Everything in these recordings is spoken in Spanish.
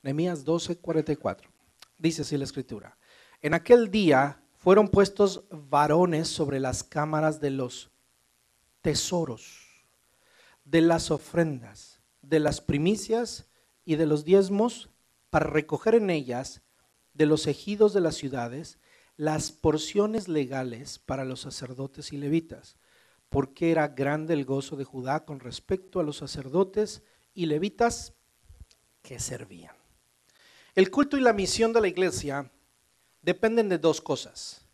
Nehemías 12:44. Dice así la escritura: en aquel día fueron puestos varones sobre las cámaras de los tesoros, de las ofrendas, de las primicias y de los diezmos, para recoger en ellas de los ejidos de las ciudades las porciones legales para los sacerdotes y levitas, porque era grande el gozo de Judá con respecto a los sacerdotes y levitas que servían. El culto y la misión de la iglesia dependen de dos cosas.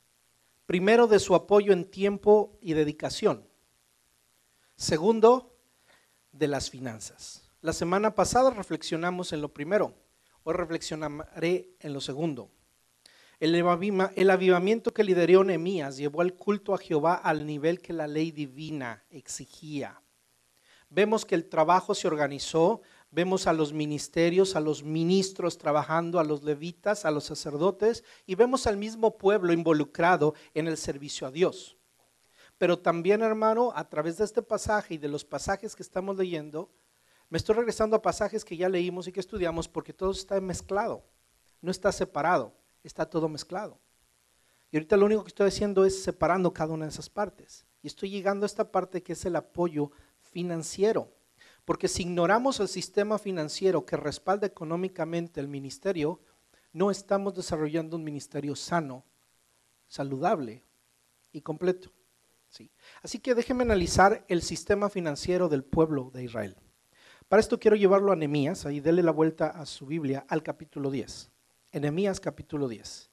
Primero, de su apoyo en tiempo y dedicación. Segundo, de las finanzas. La semana pasada reflexionamos en lo primero, hoy reflexionaré en lo segundo. El avivamiento que lideró Nehemías llevó al culto a Jehová al nivel que la ley divina exigía. Vemos que el trabajo se organizó, vemos a los ministerios, a los ministros trabajando, a los levitas, a los sacerdotes, y vemos al mismo pueblo involucrado en el servicio a Dios. Pero también, hermano, a través de este pasaje y de los pasajes que estamos leyendo, me estoy regresando a pasajes que ya leímos y que estudiamos, porque todo está mezclado, no está separado, está todo mezclado. Y ahorita lo único que estoy haciendo es separando cada una de esas partes. Y estoy llegando a esta parte que es el apoyo financiero. Porque si ignoramos el sistema financiero que respalda económicamente el ministerio, no estamos desarrollando un ministerio sano, saludable y completo. ¿Sí? Así que déjenme analizar el sistema financiero del pueblo de Israel. Para esto quiero llevarlo a Nehemías, ahí dele la vuelta a su Biblia al capítulo 10. En Nehemías capítulo 10.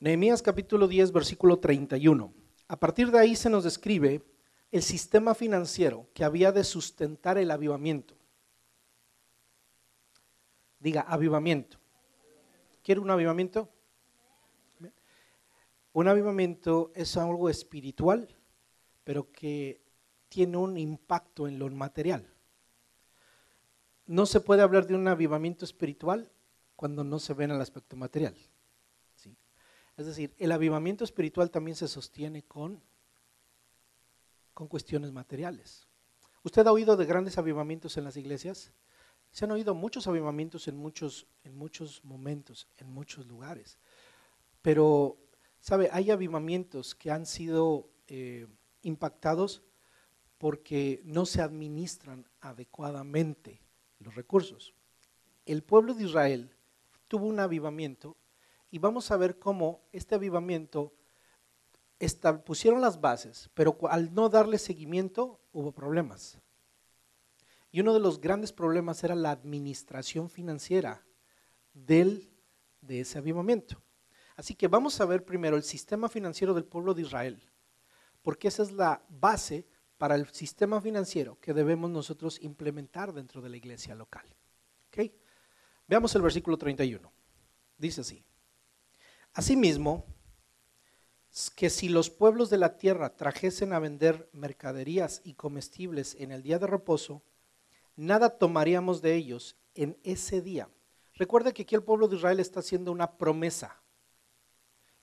Nehemías capítulo 10, versículo 31. A partir de ahí se nos describe el sistema financiero que había de sustentar el avivamiento. Diga, avivamiento. ¿Quiere un avivamiento? Un avivamiento es algo espiritual, pero que tiene un impacto en lo material. No se puede hablar de un avivamiento espiritual cuando no se ve en el aspecto material. ¿Sí? Es decir, el avivamiento espiritual también se sostiene con cuestiones materiales. ¿Usted ha oído de grandes avivamientos en las iglesias? Se han oído muchos avivamientos en muchos momentos, en muchos lugares. Pero, ¿sabe? Hay avivamientos que han sido impactados porque no se administran adecuadamente los recursos. El pueblo de Israel tuvo un avivamiento y vamos a ver cómo este avivamiento pusieron las bases, pero al no darle seguimiento hubo problemas. Y uno de los grandes problemas era la administración financiera de ese avivamiento. Así que vamos a ver primero el sistema financiero del pueblo de Israel, porque esa es la base para el sistema financiero que debemos nosotros implementar dentro de la iglesia local. ¿Okay? Veamos el versículo 31. Dice así: asimismo, que si los pueblos de la tierra trajesen a vender mercaderías y comestibles en el día de reposo, nada tomaríamos de ellos en ese día. Recuerda que aquí el pueblo de Israel está haciendo una promesa.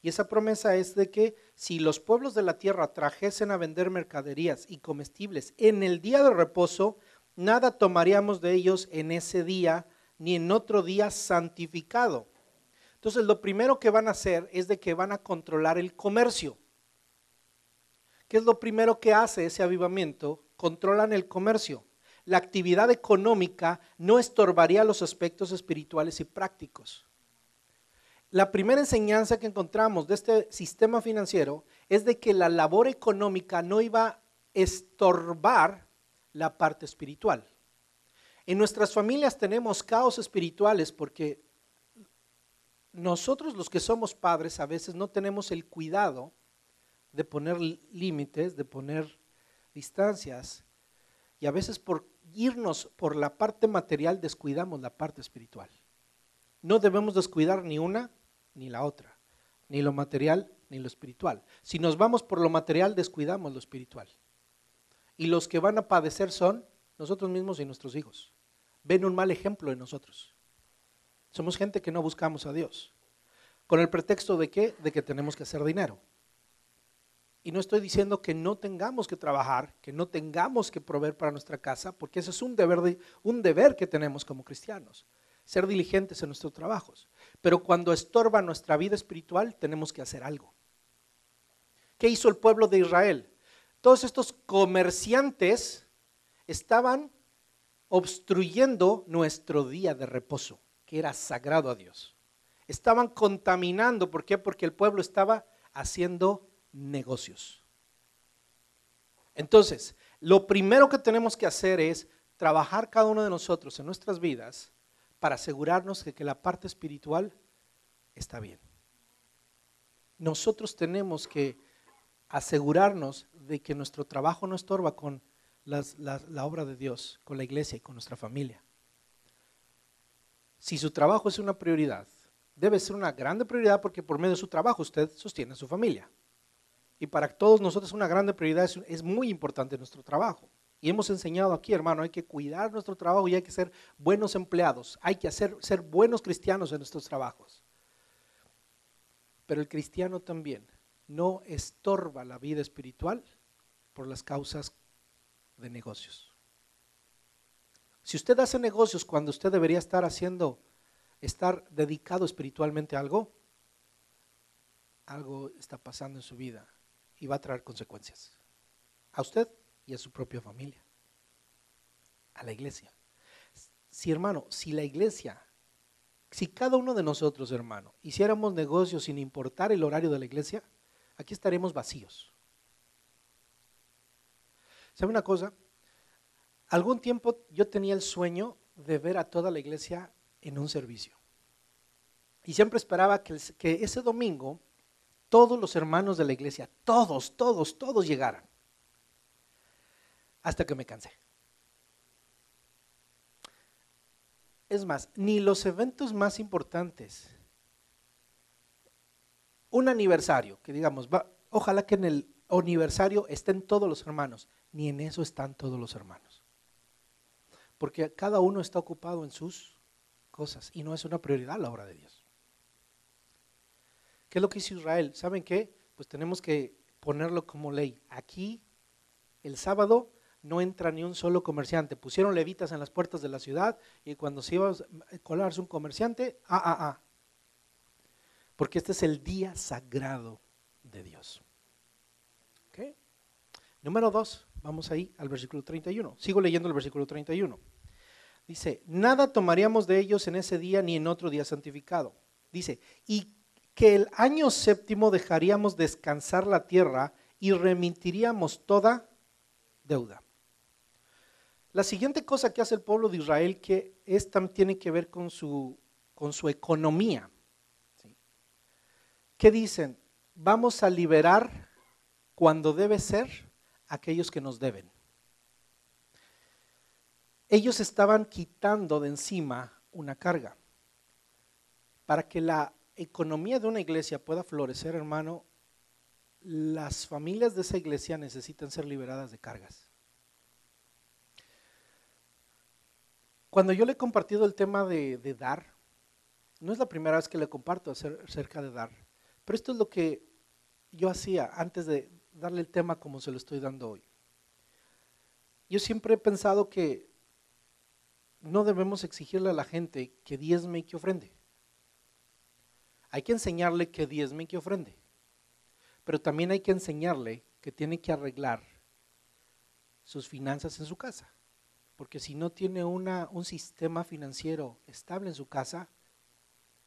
Y esa promesa es de que si los pueblos de la tierra trajesen a vender mercaderías y comestibles en el día de reposo, nada tomaríamos de ellos en ese día, ni en otro día santificado. Entonces lo primero que van a hacer es de que van a controlar el comercio. ¿Qué es lo primero que hace ese avivamiento? Controlan el comercio. La actividad económica no estorbaría los aspectos espirituales y prácticos. La primera enseñanza que encontramos de este sistema financiero es de que la labor económica no iba a estorbar la parte espiritual. En nuestras familias tenemos caos espirituales porque nosotros los que somos padres a veces no tenemos el cuidado de poner límites, de poner distancias, y a veces por irnos por la parte material descuidamos la parte espiritual. No debemos descuidar ni una ni la otra, ni lo material ni lo espiritual. Si nos vamos por lo material, descuidamos lo espiritual. Y los que van a padecer son nosotros mismos y nuestros hijos. Ven un mal ejemplo en nosotros. Somos gente que no buscamos a Dios. ¿Con el pretexto de qué? De que tenemos que hacer dinero. Y no estoy diciendo que no tengamos que trabajar, que no tengamos que proveer para nuestra casa, porque ese es un deber que tenemos como cristianos, ser diligentes en nuestros trabajos. Pero cuando estorba nuestra vida espiritual, tenemos que hacer algo. ¿Qué hizo el pueblo de Israel? Todos estos comerciantes estaban obstruyendo nuestro día de reposo, que era sagrado a Dios. Estaban contaminando, ¿por qué? Porque el pueblo estaba haciendo negocios. Entonces, lo primero que tenemos que hacer es trabajar cada uno de nosotros en nuestras vidas para asegurarnos de que la parte espiritual está bien. Nosotros tenemos que asegurarnos de que nuestro trabajo no estorba con la obra de Dios, con la iglesia y con nuestra familia. Si su trabajo es una prioridad, debe ser una grande prioridad, porque por medio de su trabajo usted sostiene a su familia. Y para todos nosotros una grande prioridad es muy importante nuestro trabajo. Y hemos enseñado aquí, hermano, hay que cuidar nuestro trabajo y hay que ser buenos empleados. Hay que ser buenos cristianos en nuestros trabajos. Pero el cristiano también no estorba la vida espiritual por las causas de negocios. Si usted hace negocios cuando usted debería estar dedicado espiritualmente a algo está pasando en su vida y va a traer consecuencias a usted y a su propia familia, a la iglesia. Hermano, si cada uno de nosotros, hermano, hiciéramos negocios sin importar el horario de la iglesia, aquí estaremos vacíos. ¿Sabe una cosa? Algún tiempo yo tenía el sueño de ver a toda la iglesia en un servicio. Y siempre esperaba que ese domingo todos los hermanos de la iglesia, todos llegaran. Hasta que me cansé. Es más, ni los eventos más importantes, un aniversario, que digamos, ojalá que en el aniversario estén todos los hermanos, ni en eso están todos los hermanos. Porque cada uno está ocupado en sus cosas y no es una prioridad la obra de Dios. ¿Qué es lo que hizo Israel? ¿Saben qué? Pues tenemos que ponerlo como ley. Aquí, el sábado, no entra ni un solo comerciante. Pusieron levitas en las puertas de la ciudad y cuando se iba a colarse un comerciante, porque este es el día sagrado de Dios. ¿Okay? Número 2, vamos ahí al versículo 31. Sigo leyendo el versículo 31. Dice, nada tomaríamos de ellos en ese día ni en otro día santificado. Dice, y que el año séptimo dejaríamos descansar la tierra y remitiríamos toda deuda. La siguiente cosa que hace el pueblo de Israel tiene que ver con su economía. ¿Sí? ¿Qué dicen? Vamos a liberar cuando debe ser aquellos que nos deben. Ellos estaban quitando de encima una carga. Para que la economía de una iglesia pueda florecer, hermano, las familias de esa iglesia necesitan ser liberadas de cargas. Cuando yo le he compartido el tema de dar, no es la primera vez que le comparto acerca de dar, pero esto es lo que yo hacía antes de darle el tema como se lo estoy dando hoy. Yo siempre he pensado que no debemos exigirle a la gente que diezme y que ofrende. Hay que enseñarle que diezme y que ofrende, pero también hay que enseñarle que tiene que arreglar sus finanzas en su casa. Porque si no tiene un sistema financiero estable en su casa,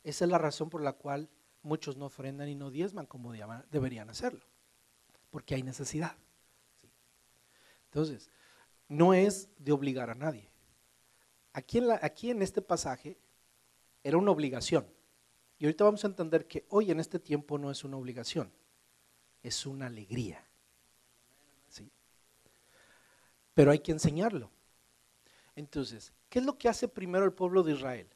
esa es la razón por la cual muchos no ofrendan y no diezman como deberían hacerlo, porque hay necesidad. ¿Sí? Entonces, no es de obligar a nadie. Aquí en este pasaje era una obligación. Y ahorita vamos a entender que hoy en este tiempo no es una obligación, es una alegría. ¿Sí? Pero hay que enseñarlo. Entonces, ¿qué es lo que hace primero el pueblo de Israel?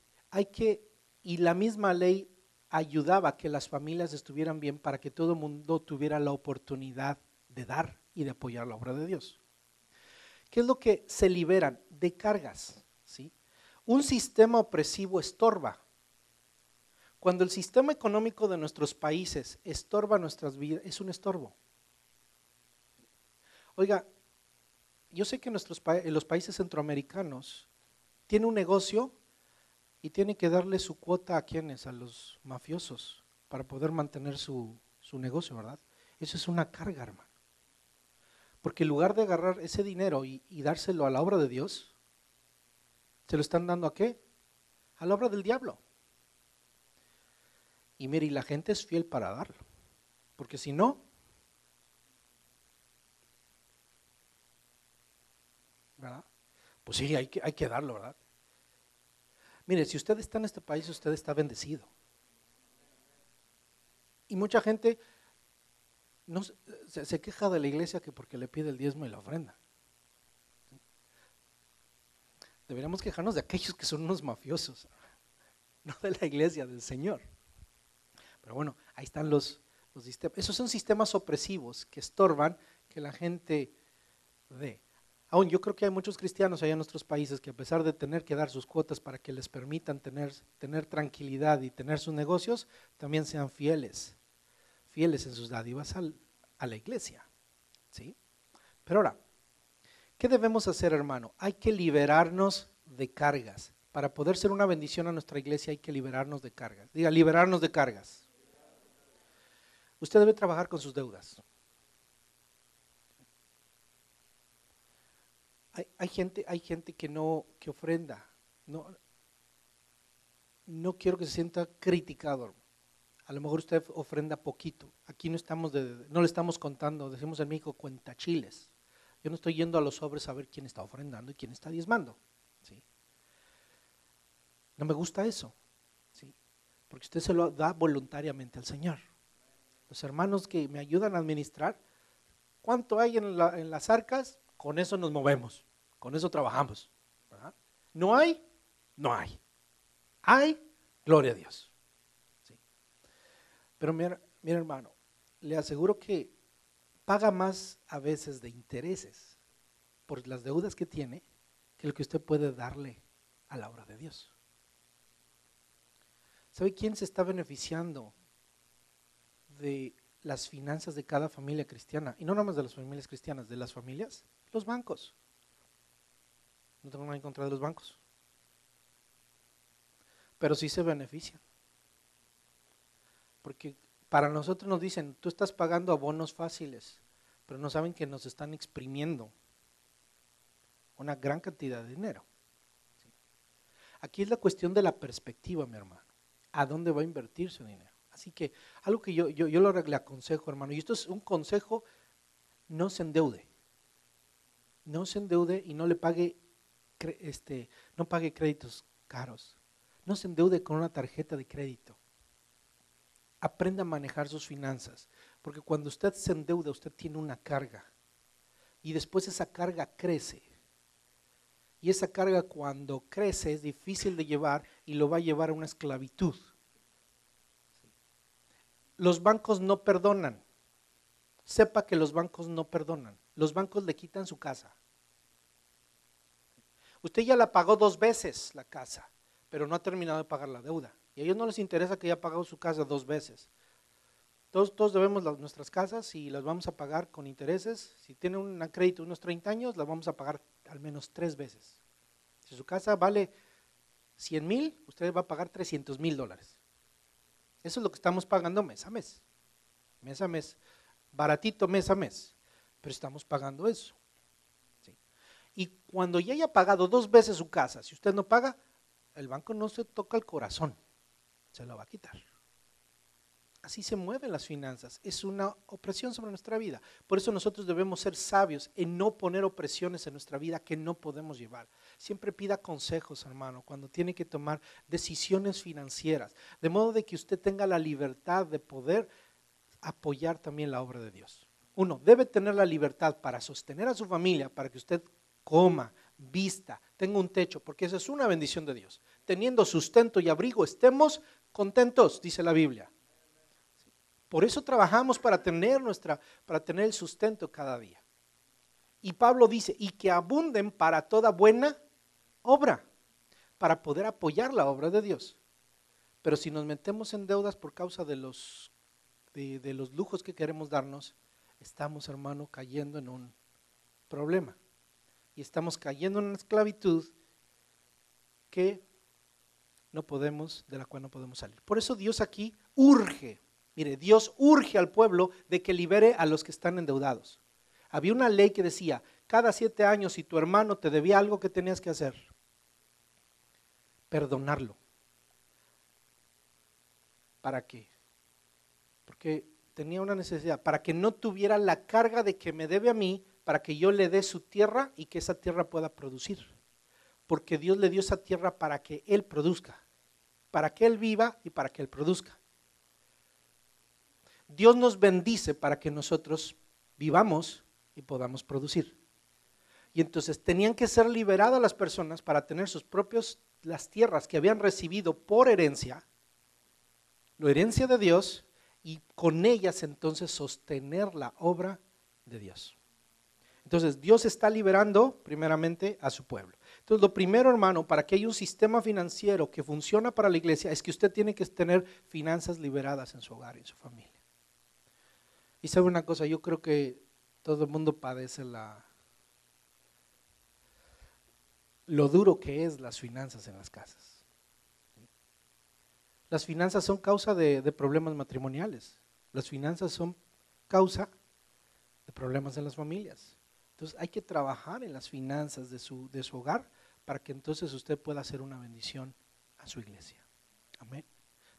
Y la misma ley ayudaba a que las familias estuvieran bien para que todo el mundo tuviera la oportunidad de dar y de apoyar la obra de Dios. ¿Qué es lo que se liberan? De cargas, ¿sí? Un sistema opresivo estorba. Cuando el sistema económico de nuestros países estorba nuestras vidas, es un estorbo. Oiga, yo sé que en los países centroamericanos tiene un negocio y tiene que darle su cuota a quienes, a los mafiosos, para poder mantener su negocio, ¿verdad? Eso es una carga, hermano. Porque en lugar de agarrar ese dinero y dárselo a la obra de Dios, ¿se lo están dando a qué? A la obra del diablo. Y mire, y la gente es fiel para darlo. Porque si no, ¿verdad? Pues sí, hay que darlo, ¿verdad? Mire, si usted está en este país, usted está bendecido. Y mucha gente no, se queja de la iglesia que porque le pide el diezmo y la ofrenda. Deberíamos quejarnos de aquellos que son unos mafiosos, no de la iglesia, del Señor. Pero bueno, ahí están los sistemas. Esos son sistemas opresivos que estorban que la gente dé. Aún yo creo que hay muchos cristianos allá en nuestros países que a pesar de tener que dar sus cuotas para que les permitan tener tranquilidad y tener sus negocios, también sean fieles en sus dádivas a la iglesia. ¿Sí? Pero ahora, ¿qué debemos hacer, hermano? Hay que liberarnos de cargas. Para poder ser una bendición a nuestra iglesia hay que liberarnos de cargas. Diga, liberarnos de cargas. Usted debe trabajar con sus deudas. Hay gente que ofrenda. No, no quiero que se sienta criticado. A lo mejor usted ofrenda poquito. Aquí no le estamos contando, decimos en México, cuentachiles. Yo no estoy yendo a los sobres a ver quién está ofrendando y quién está diezmando. ¿Sí? No me gusta eso. ¿Sí? Porque usted se lo da voluntariamente al Señor. Los hermanos que me ayudan a administrar, ¿cuánto hay en las arcas? Con eso nos movemos, con eso trabajamos. ¿Verdad? ¿No hay? No hay. Hay, gloria a Dios. ¿Sí? Pero mira, hermano, le aseguro que paga más a veces de intereses por las deudas que tiene que lo que usted puede darle a la obra de Dios. ¿Sabe quién se está beneficiando de las finanzas de cada familia cristiana? Y no nada más de las familias cristianas, de las familias, los bancos. No tengo nada en contra de los bancos, pero sí se benefician. Porque para nosotros nos dicen, tú estás pagando abonos fáciles, pero no saben que nos están exprimiendo una gran cantidad de dinero. ¿Sí? Aquí es la cuestión de la perspectiva, mi hermano. ¿A dónde va a invertir su dinero? Así que algo que yo le aconsejo, hermano, y esto es un consejo, no se endeude. No se endeude y no le pague, no pague créditos caros. No se endeude con una tarjeta de crédito. Aprenda a manejar sus finanzas, porque cuando usted se endeuda, usted tiene una carga y después esa carga crece. Y esa carga cuando crece es difícil de llevar y lo va a llevar a una esclavitud. Los bancos no perdonan. Sepa que los bancos no perdonan. Los bancos le quitan su casa. Usted ya la pagó 2 veces la casa, pero no ha terminado de pagar la deuda. Y a ellos no les interesa que haya pagado su casa 2 veces. Todos debemos nuestras casas y las vamos a pagar con intereses. Si tiene un crédito de unos 30 años, las vamos a pagar al menos 3 veces. Si su casa vale 100,000, usted va a pagar $300,000. Eso es lo que estamos pagando mes a mes. Mes a mes. Baratito mes a mes. Pero estamos pagando eso. ¿Sí? Y cuando ya haya pagado 2 veces su casa, si usted no paga, el banco no se toca el corazón. Se lo va a quitar. Así se mueven las finanzas, es una opresión sobre nuestra vida. Por eso nosotros debemos ser sabios en no poner opresiones en nuestra vida que no podemos llevar. Siempre pida consejos, hermano, cuando tiene que tomar decisiones financieras, de modo de que usted tenga la libertad de poder apoyar también la obra de Dios. Uno, debe tener la libertad para sostener a su familia, para que usted coma, vista, tenga un techo, porque esa es una bendición de Dios. Teniendo sustento y abrigo, estemos contentos, dice la Biblia. Por eso trabajamos para tener el sustento cada día. Y Pablo dice, y que abunden para toda buena obra, para poder apoyar la obra de Dios. Pero si nos metemos en deudas por causa de los lujos que queremos darnos, estamos, hermano, cayendo problema. Y estamos cayendo en una esclavitud de la cual no podemos salir. Por eso Dios aquí urge, mire, Dios urge al pueblo de que libere a los que están endeudados. Había una ley que decía, cada 7 años si tu hermano te debía algo, ¿qué tenías que hacer? Perdonarlo. ¿Para qué? Porque tenía una necesidad, para que no tuviera la carga de que me debe a mí, para que yo le dé su tierra y que esa tierra pueda producir. Porque Dios le dio esa tierra para que Él produzca, para que Él viva y para que Él produzca. Dios nos bendice para que nosotros vivamos y podamos producir. Y entonces tenían que ser liberadas las personas para tener sus propios, las tierras que habían recibido por herencia, la herencia de Dios, y con ellas entonces sostener la obra de Dios. Entonces Dios está liberando primeramente a su pueblo. Entonces lo primero, hermano, para que haya un sistema financiero que funcione para la iglesia, es que usted tiene que tener finanzas liberadas en su hogar, en su familia. Y sabe una cosa, yo creo que todo el mundo padece lo duro que es las finanzas en las casas. Las finanzas son causa de problemas matrimoniales. Las finanzas son causa de problemas en las familias. Entonces hay que trabajar en las finanzas de su hogar para que entonces usted pueda hacer una bendición a su iglesia. Amén.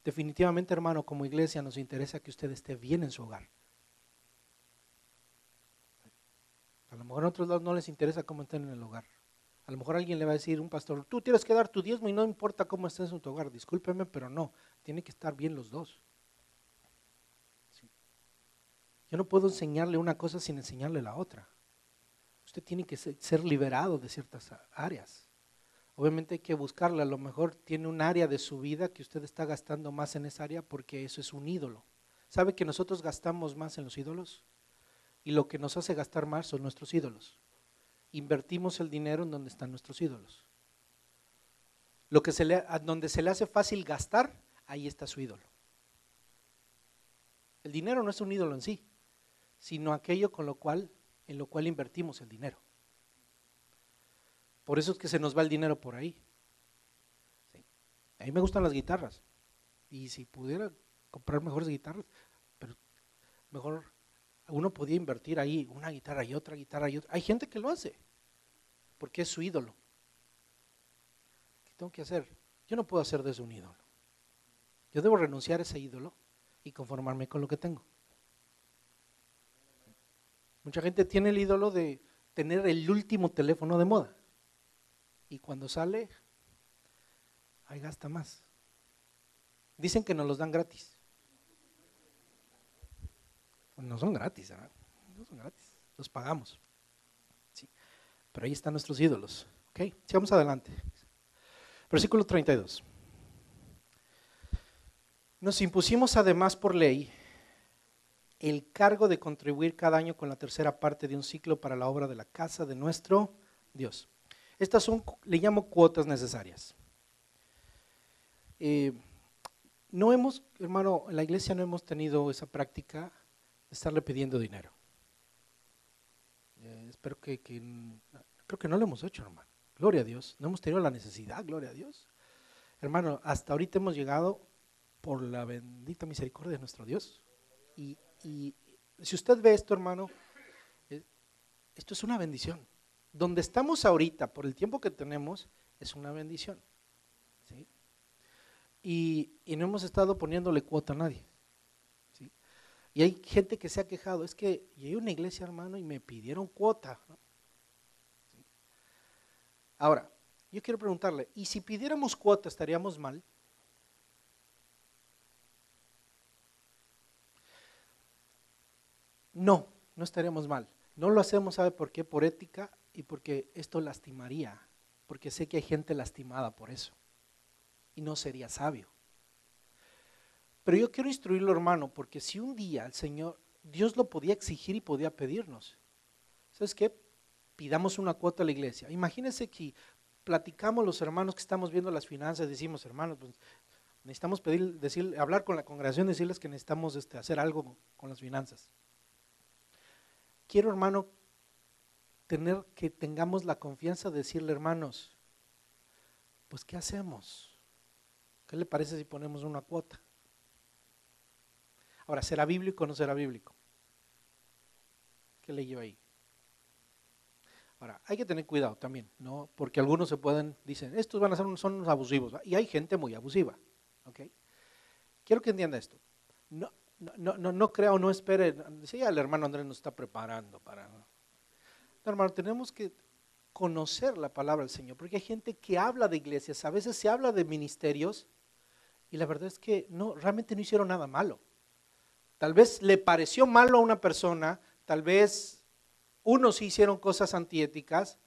Definitivamente, hermano, como iglesia nos interesa que usted esté bien en su hogar. A lo mejor a otros lados no les interesa cómo estén en el hogar. A lo mejor alguien le va a decir, un pastor, tú tienes que dar tu diezmo y no importa cómo estés en tu hogar. Discúlpeme, pero no, tiene que estar bien los dos. Sí. Yo no puedo enseñarle una cosa sin enseñarle la otra. Usted tiene que ser liberado de ciertas áreas. Obviamente hay que buscarla, a lo mejor tiene un área de su vida que usted está gastando más en esa área porque eso es un ídolo. ¿Sabe que nosotros gastamos más en los ídolos? Y lo que nos hace gastar más son nuestros ídolos. Invertimos el dinero en donde están nuestros ídolos. Donde se le hace fácil gastar, ahí está su ídolo. El dinero no es un ídolo en sí, sino aquello en lo cual invertimos el dinero. Por eso es que se nos va el dinero por ahí. Sí. A mí me gustan las guitarras, y si pudiera comprar mejores guitarras, pero mejor uno podía invertir ahí una guitarra y otra guitarra y otra. Hay gente que lo hace, porque es su ídolo. ¿Qué tengo que hacer? Yo no puedo hacer de eso un ídolo. Yo debo renunciar a ese ídolo y conformarme con lo que tengo. Mucha gente tiene el ídolo de tener el último teléfono de moda. Y cuando sale, ahí gasta más. Dicen que nos los dan gratis. No son gratis, ¿verdad? No son gratis, los pagamos. Sí. Pero ahí están nuestros ídolos. ¿Ok? Sigamos adelante. Versículo 32. Nos impusimos además por ley el cargo de contribuir cada año con la tercera parte de un ciclo para la obra de la casa de nuestro Dios. Estas son, le llamo cuotas necesarias. No hemos, hermano, en la iglesia no hemos tenido esa práctica de estarle pidiendo dinero. Espero creo que no lo hemos hecho, hermano. Gloria a Dios. No hemos tenido la necesidad, gloria a Dios. Hermano, hasta ahorita hemos llegado por la bendita misericordia de nuestro Dios. Y si usted ve esto, hermano, esto es una bendición. Donde estamos ahorita, por el tiempo que tenemos, es una bendición. ¿Sí? Y no hemos estado poniéndole cuota a nadie. ¿Sí? Y hay gente que se ha quejado, es que llegué a una iglesia, hermano, y me pidieron cuota, ¿no? ¿Sí? Ahora, yo quiero preguntarle, ¿y si pidiéramos cuota estaríamos mal? No, no estaríamos mal. No lo hacemos, ¿sabe por qué? Por ética y porque esto lastimaría, porque sé que hay gente lastimada por eso y no sería sabio. Pero yo quiero instruirlo, hermano, porque si un día el Señor, Dios lo podía exigir y podía pedirnos, ¿sabes qué? Pidamos una cuota a la iglesia. Imagínense que platicamos los hermanos que estamos viendo las finanzas, decimos, hermanos, pues, necesitamos hablar con la congregación, decirles que necesitamos hacer algo con las finanzas. Quiero, hermano, que tengamos la confianza de decirle, hermanos, pues ¿qué hacemos? ¿Qué le parece si ponemos una cuota? Ahora, ¿será bíblico o no será bíblico? ¿Qué leí yo ahí? Ahora, hay que tener cuidado también, ¿no? Porque algunos dicen, estos van a ser son unos abusivos, ¿va? Y hay gente muy abusiva, ¿ok? Quiero que entienda esto. No crea o no espere, sí, el hermano Andrés nos está preparando para… No, hermano, tenemos que conocer la palabra del Señor, porque hay gente que habla de iglesias, a veces se habla de ministerios, y la verdad es que realmente no hicieron nada malo. Tal vez le pareció malo a una persona, tal vez unos sí hicieron cosas antiéticas,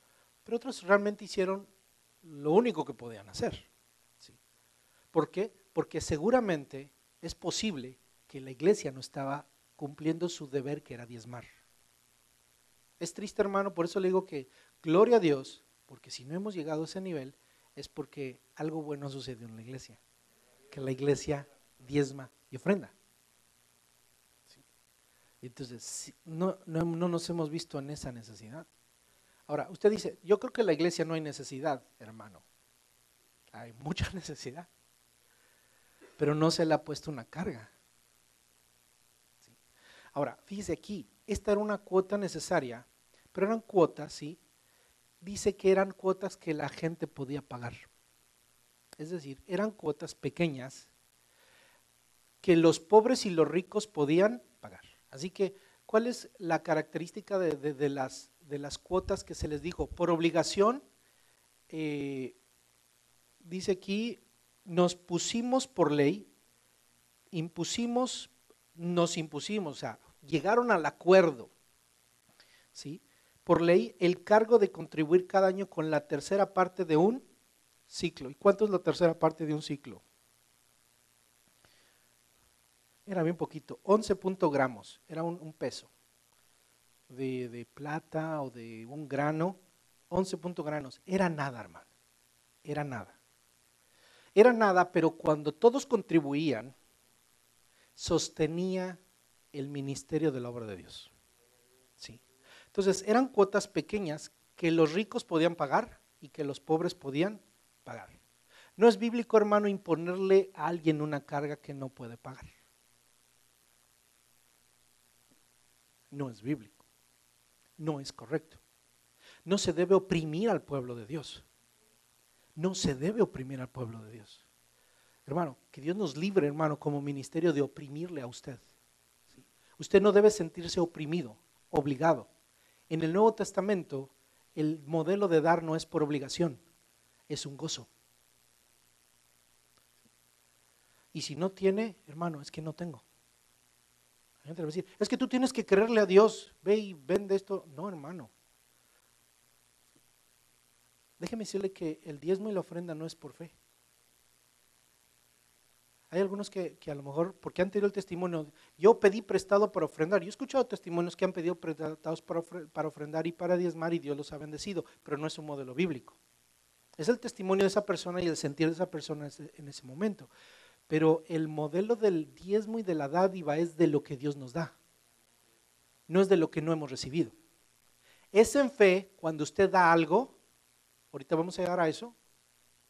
pero otros realmente hicieron lo único que podían hacer. ¿Sí? ¿Por qué? Porque seguramente es posible que la iglesia no estaba cumpliendo su deber, que era diezmar. Es triste, hermano, por eso le digo que gloria a Dios, porque si no hemos llegado a ese nivel, es porque algo bueno sucedió en la iglesia, que la iglesia diezma y ofrenda. Entonces, no nos hemos visto en esa necesidad. Ahora, usted dice, yo creo que en la iglesia no hay necesidad, hermano. Hay mucha necesidad, pero no se le ha puesto una carga. ¿Sí? Ahora, fíjese aquí, esta era una cuota necesaria, pero eran cuotas, ¿sí? Dice que eran cuotas que la gente podía pagar. Es decir, eran cuotas pequeñas que los pobres y los ricos podían pagar. Así que, ¿cuál es la característica de las cuotas que se les dijo? Por obligación, dice aquí, nos pusimos por ley, nos impusimos, o sea, llegaron al acuerdo, ¿sí? Por ley, el cargo de contribuir cada año con la tercera parte de un ciclo. ¿Y cuánto es la tercera parte de un ciclo? Era bien poquito, 11 gramos, era un peso de plata o de un grano, 11 granos, era nada, hermano, era nada. Era nada, pero cuando todos contribuían, sostenía el ministerio de la obra de Dios. ¿Sí? Entonces, eran cuotas pequeñas que los ricos podían pagar y que los pobres podían pagar. No es bíblico, hermano, imponerle a alguien una carga que no puede pagar. No es bíblico, no es correcto. No se debe oprimir al pueblo de Dios. No se debe oprimir al pueblo de Dios. Hermano, que Dios nos libre, hermano, como ministerio de oprimirle a usted. ¿Sí? Usted no debe sentirse oprimido, obligado. En el Nuevo Testamento, el modelo de dar no es por obligación, es un gozo. Y si no tiene, hermano, es que no tengo. La gente le va a decir, es que tú tienes que creerle a Dios, ve y vende esto. No, hermano. Déjeme decirle que el diezmo y la ofrenda no es por fe. Hay algunos que a lo mejor, porque han tenido el testimonio, yo pedí prestado para ofrendar. Yo he escuchado testimonios que han pedido prestados para ofrendar y para diezmar y Dios los ha bendecido, pero no es un modelo bíblico. Es el testimonio de esa persona y el sentir de esa persona en ese momento. Pero el modelo del diezmo y de la dádiva es de lo que Dios nos da, no es de lo que no hemos recibido. Es en fe cuando usted da algo, ahorita vamos a llegar a eso,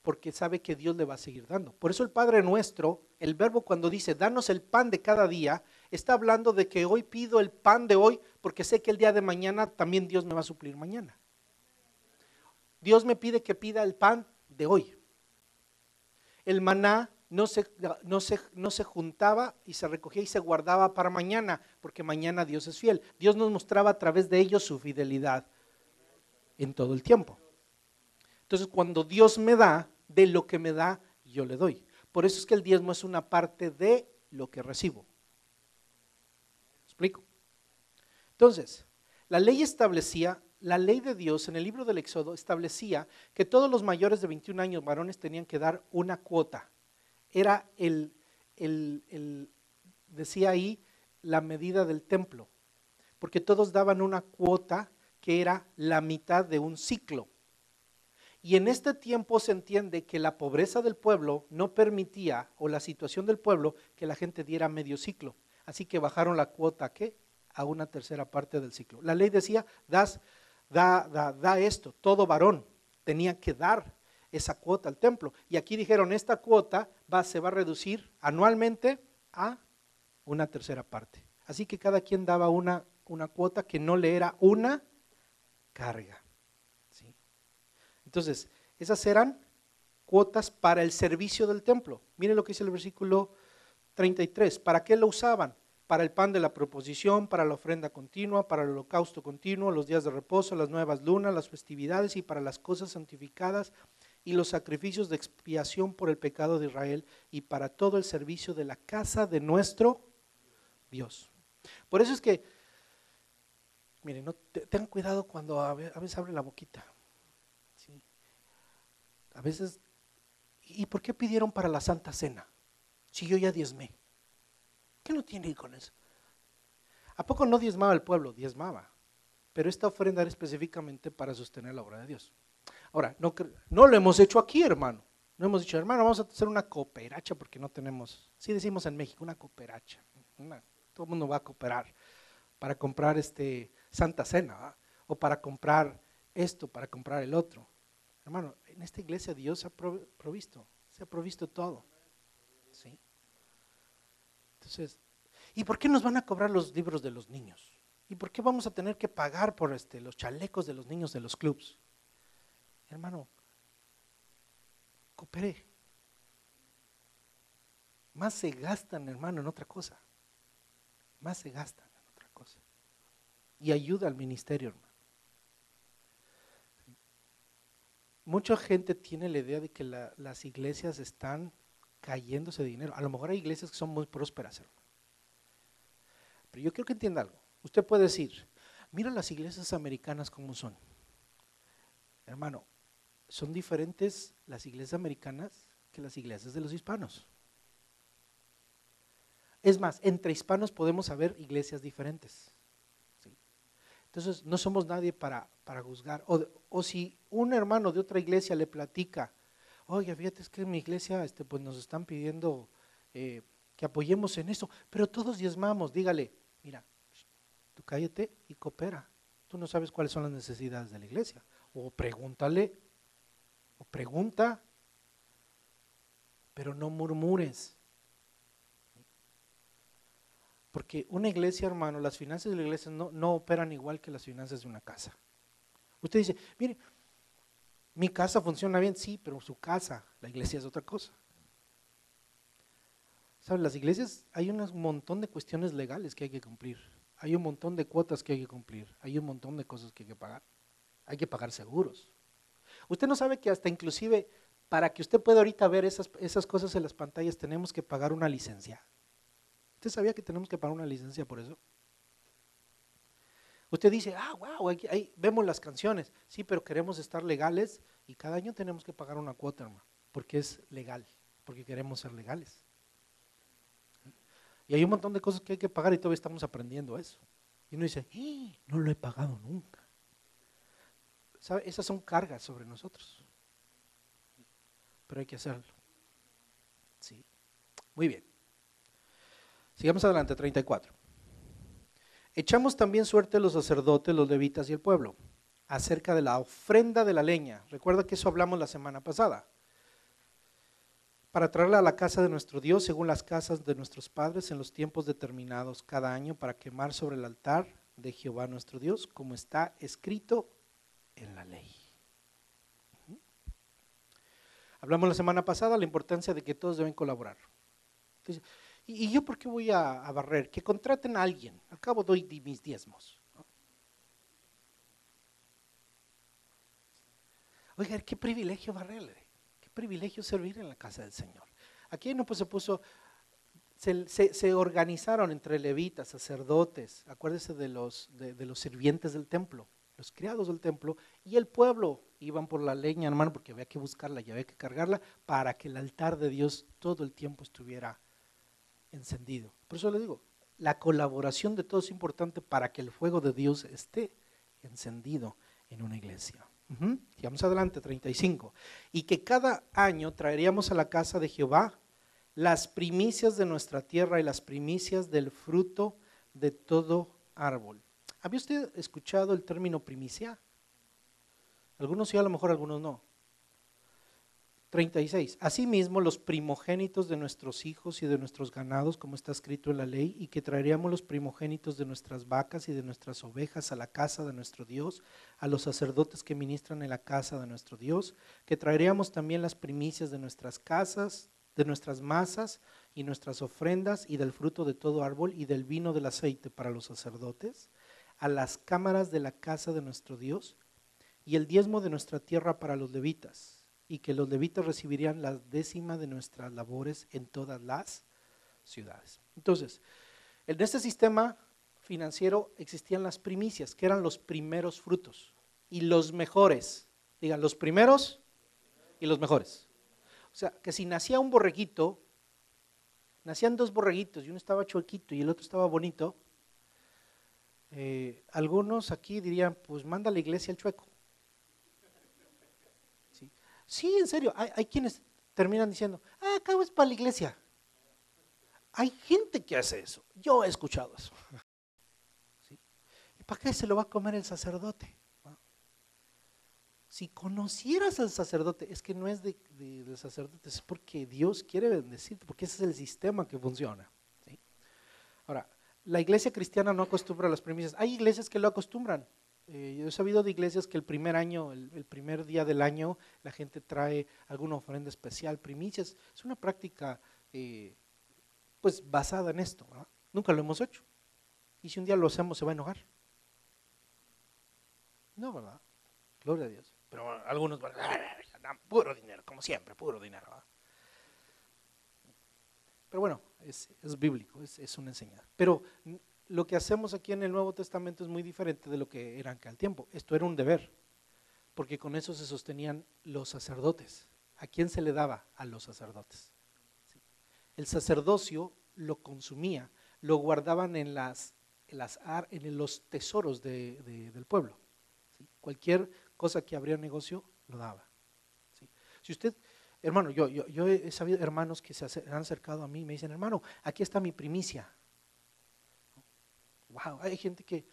porque sabe que Dios le va a seguir dando. Por eso el Padre Nuestro, el verbo cuando dice, danos el pan de cada día, está hablando de que hoy pido el pan de hoy, porque sé que el día de mañana también Dios me va a suplir mañana. Dios me pide que pida el pan de hoy. El maná no se juntaba y se recogía y se guardaba para mañana, porque mañana Dios es fiel. Dios nos mostraba a través de ellos su fidelidad en todo el tiempo. Entonces, cuando Dios me da, de lo que me da, yo le doy. Por eso es que el diezmo es una parte de lo que recibo. ¿Me explico? Entonces, la ley de Dios en el libro del Éxodo establecía que todos los mayores de 21 años varones tenían que dar una cuota. Era decía ahí, la medida del templo, porque todos daban una cuota que era la mitad de un ciclo. Y en este tiempo se entiende que la pobreza del pueblo no permitía, o la situación del pueblo, que la gente diera medio ciclo. Así que bajaron la cuota, ¿qué? A una tercera parte del ciclo. La ley decía, das da esto, todo varón tenía que dar esa cuota al templo. Y aquí dijeron, esta cuota se va a reducir anualmente a una tercera parte. Así que cada quien daba una cuota que no le era una carga. ¿Sí? Entonces, esas eran cuotas para el servicio del templo. Miren lo que dice el versículo 33. ¿Para qué lo usaban? Para el pan de la proposición, para la ofrenda continua, para el holocausto continuo, los días de reposo, las nuevas lunas, las festividades y para las cosas santificadas y los sacrificios de expiación por el pecado de Israel y para todo el servicio de la casa de nuestro Dios. Por eso es que, miren, tengan cuidado cuando a veces abre la boquita. ¿Sí? A veces, ¿y por qué pidieron para la Santa Cena? Si yo ya diezmé. ¿Qué no tiene que ir con eso? ¿A poco no diezmaba el pueblo? Diezmaba. Pero esta ofrenda era específicamente para sostener la obra de Dios. Ahora, no lo hemos hecho aquí, hermano. No hemos dicho, hermano, vamos a hacer una cooperacha porque no tenemos, sí decimos en México, una cooperacha. Todo el mundo va a cooperar para comprar Santa Cena, ¿verdad? O para comprar esto, para comprar el otro. Hermano, en esta iglesia Dios se ha provisto todo. ¿Sí? Entonces, ¿y por qué nos van a cobrar los libros de los niños? ¿Y por qué vamos a tener que pagar por los chalecos de los niños de los clubs? Hermano, coopere. Más se gastan, hermano, en otra cosa. Más se gastan en otra cosa. Y ayuda al ministerio, hermano. Mucha gente tiene la idea de que las iglesias están cayéndose de dinero. A lo mejor hay iglesias que son muy prósperas, hermano. Pero yo quiero que entienda algo. Usted puede decir, mira las iglesias americanas como son. Hermano, son diferentes las iglesias americanas que las iglesias de los hispanos. Es más, entre hispanos podemos haber iglesias diferentes. ¿Sí? Entonces, no somos nadie para juzgar. O si un hermano de otra iglesia le platica, oye, fíjate, es que en mi iglesia pues nos están pidiendo que apoyemos en esto, pero todos diezmamos, dígale, mira, tú cállate y coopera. Tú no sabes cuáles son las necesidades de la iglesia. O pregúntale, o pregunta, pero no murmures. Porque una iglesia, hermano, las finanzas de la iglesia no operan igual que las finanzas de una casa. Usted dice, mire, mi casa funciona bien, sí, pero su casa, la iglesia es otra cosa. ¿Saben? Las iglesias hay un montón de cuestiones legales que hay que cumplir. Hay un montón de cuotas que hay que cumplir. Hay un montón de cosas que hay que pagar. Hay que pagar seguros. Usted no sabe que hasta inclusive para que usted pueda ahorita ver esas cosas en las pantallas tenemos que pagar una licencia. ¿Usted sabía que tenemos que pagar una licencia por eso? Usted dice, wow, ahí vemos las canciones. Sí, pero queremos estar legales y cada año tenemos que pagar una cuota, hermano, porque es legal, porque queremos ser legales. Y hay un montón de cosas que hay que pagar y todavía estamos aprendiendo eso. Y uno dice, no lo he pagado nunca. ¿Sabe? Esas son cargas sobre nosotros. Pero hay que hacerlo. Sí. Muy bien. Sigamos adelante, 34. Echamos también suerte los sacerdotes, los levitas y el pueblo, acerca de la ofrenda de la leña. Recuerda que eso hablamos la semana pasada. Para traerla a la casa de nuestro Dios, según las casas de nuestros padres, en los tiempos determinados cada año, para quemar sobre el altar de Jehová nuestro Dios, como está escrito en la ley. Hablamos la semana pasada de la importancia de que todos deben colaborar. Entonces, ¿y yo por qué voy a barrer? Que contraten a alguien, al cabo doy mis diezmos, ¿no? Oiga, qué privilegio barrerle, qué privilegio servir en la casa del Señor. Aquí no pues se organizaron entre levitas, sacerdotes, acuérdense de los sirvientes del templo, los criados del templo, y el pueblo iban por la leña, hermano, porque había que buscarla y había que cargarla para que el altar de Dios todo el tiempo estuviera encendido. Por eso le digo, la colaboración de todos es importante para que el fuego de Dios esté encendido en una iglesia. Y vamos adelante, 35. Y que cada año traeríamos a la casa de Jehová las primicias de nuestra tierra y las primicias del fruto de todo árbol. ¿Había usted escuchado el término primicia? Algunos sí, a lo mejor algunos no. 36. Asimismo, los primogénitos de nuestros hijos y de nuestros ganados, como está escrito en la ley, y que traeríamos los primogénitos de nuestras vacas y de nuestras ovejas a la casa de nuestro Dios, a los sacerdotes que ministran en la casa de nuestro Dios, que traeríamos también las primicias de nuestras casas, de nuestras masas y nuestras ofrendas, y del fruto de todo árbol y del vino del aceite para los sacerdotes, a las cámaras de la casa de nuestro Dios, y el diezmo de nuestra tierra para los levitas, y que los levitas recibirían la décima de nuestras labores en todas las ciudades. Entonces, en este sistema financiero existían las primicias, que eran los primeros frutos, y los mejores, digan, los primeros y los mejores. O sea, que si nacía un borreguito, nacían dos borreguitos, y uno estaba chuequito y el otro estaba bonito, algunos aquí dirían, pues manda a la iglesia el chueco. Sí, en serio, hay quienes terminan diciendo, acabo es para la iglesia. Hay gente que hace eso, yo he escuchado eso. ¿Sí? ¿Y para qué se lo va a comer el sacerdote? ¿No? Si conocieras al sacerdote, es que no es de sacerdote, es porque Dios quiere bendecirte, porque ese es el sistema que funciona. ¿Sí? Ahora, la iglesia cristiana no acostumbra a las primicias, hay iglesias que lo acostumbran. Yo he sabido de iglesias que el primer año, el primer día del año, la gente trae alguna ofrenda especial, primicias. Es una práctica pues basada en esto, ¿verdad? Nunca lo hemos hecho. Y si un día lo hacemos, ¿se va a enojar? No, ¿verdad? Gloria a Dios. Pero algunos van a puro dinero, como siempre, puro dinero, ¿verdad? Pero bueno, es bíblico, es una enseñanza. Pero lo que hacemos aquí en el Nuevo Testamento es muy diferente de lo que era en aquel tiempo. Esto era un deber, porque con eso se sostenían los sacerdotes. ¿A quién se le daba? A los sacerdotes. ¿Sí? El sacerdocio lo consumía, lo guardaban en los tesoros del pueblo. ¿Sí? Cualquier cosa que abría negocio lo daba. ¿Sí? Si usted, hermano, yo he sabido hermanos que se han acercado a mí y me dicen, hermano, aquí está mi primicia. Wow, hay gente que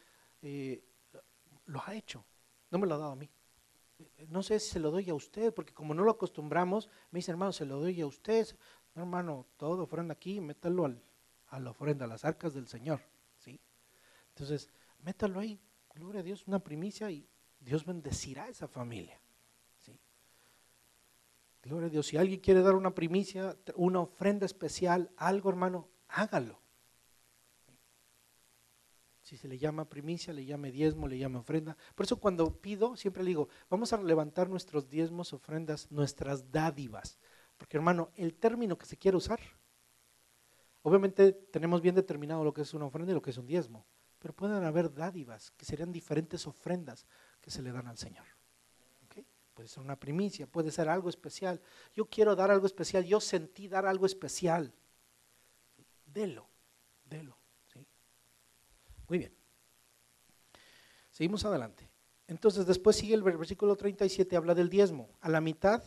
lo ha hecho, no me lo ha dado a mí. No sé si se lo doy a usted, porque como no lo acostumbramos, me dice, hermano, se lo doy a usted. No, hermano, todo ofrenda aquí, métalo a la ofrenda, a las arcas del Señor. ¿Sí? Entonces, métalo ahí, gloria a Dios, una primicia y Dios bendecirá a esa familia. ¿Sí? Gloria a Dios, si alguien quiere dar una primicia, una ofrenda especial, algo, hermano, hágalo. Si se le llama primicia, le llame diezmo, le llame ofrenda. Por eso cuando pido, siempre le digo, vamos a levantar nuestros diezmos, ofrendas, nuestras dádivas. Porque hermano, el término que se quiere usar, obviamente tenemos bien determinado lo que es una ofrenda y lo que es un diezmo, pero pueden haber dádivas, que serían diferentes ofrendas que se le dan al Señor. ¿Okay? Puede ser una primicia, puede ser algo especial. Yo quiero dar algo especial, yo sentí dar algo especial. Delo, delo. Muy bien, seguimos adelante. Entonces después sigue el versículo 37, habla del diezmo. A la mitad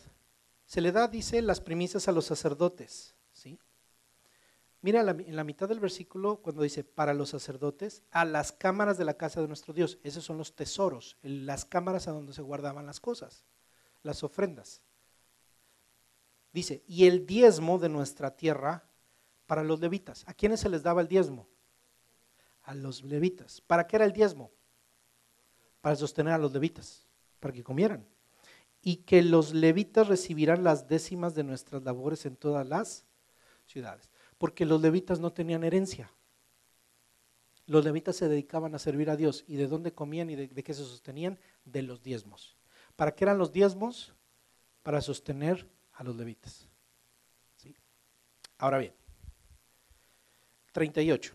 se le da, dice, las primicias a los sacerdotes. ¿Sí? Mira en la mitad del versículo cuando dice, para los sacerdotes, a las cámaras de la casa de nuestro Dios. Esos son los tesoros, las cámaras a donde se guardaban las cosas, las ofrendas. Dice, y el diezmo de nuestra tierra para los levitas. ¿A quiénes se les daba el diezmo? A los levitas. ¿Para qué era el diezmo? Para sostener a los levitas, para que comieran. Y que los levitas recibirán las décimas de nuestras labores en todas las ciudades. Porque los levitas no tenían herencia. Los levitas se dedicaban a servir a Dios. ¿Y de dónde comían y de qué se sostenían? De los diezmos. ¿Para qué eran los diezmos? Para sostener a los levitas. ¿Sí? Ahora bien, 38.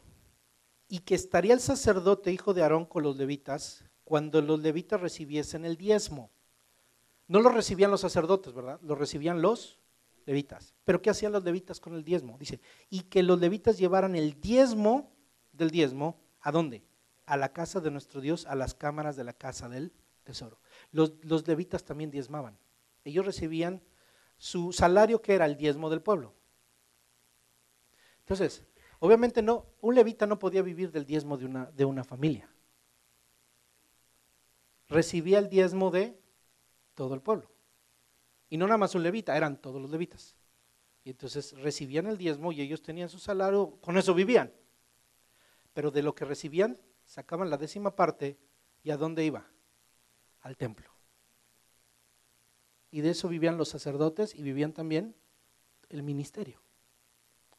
Y que estaría el sacerdote hijo de Aarón con los levitas cuando los levitas recibiesen el diezmo. No lo recibían los sacerdotes, ¿verdad? Lo recibían los levitas. ¿Pero qué hacían los levitas con el diezmo? Dice, y que los levitas llevaran el diezmo del diezmo, ¿a dónde? A la casa de nuestro Dios, a las cámaras de la casa del tesoro. Los levitas también diezmaban. Ellos recibían su salario, que era el diezmo del pueblo. Entonces, obviamente no, un levita no podía vivir del diezmo de una familia. Recibía el diezmo de todo el pueblo. Y no nada más un levita, eran todos los levitas. Y entonces recibían el diezmo y ellos tenían su salario, con eso vivían. Pero de lo que recibían, sacaban la 10ª parte, ¿y a dónde iba? Al templo. Y de eso vivían los sacerdotes y vivían también el ministerio.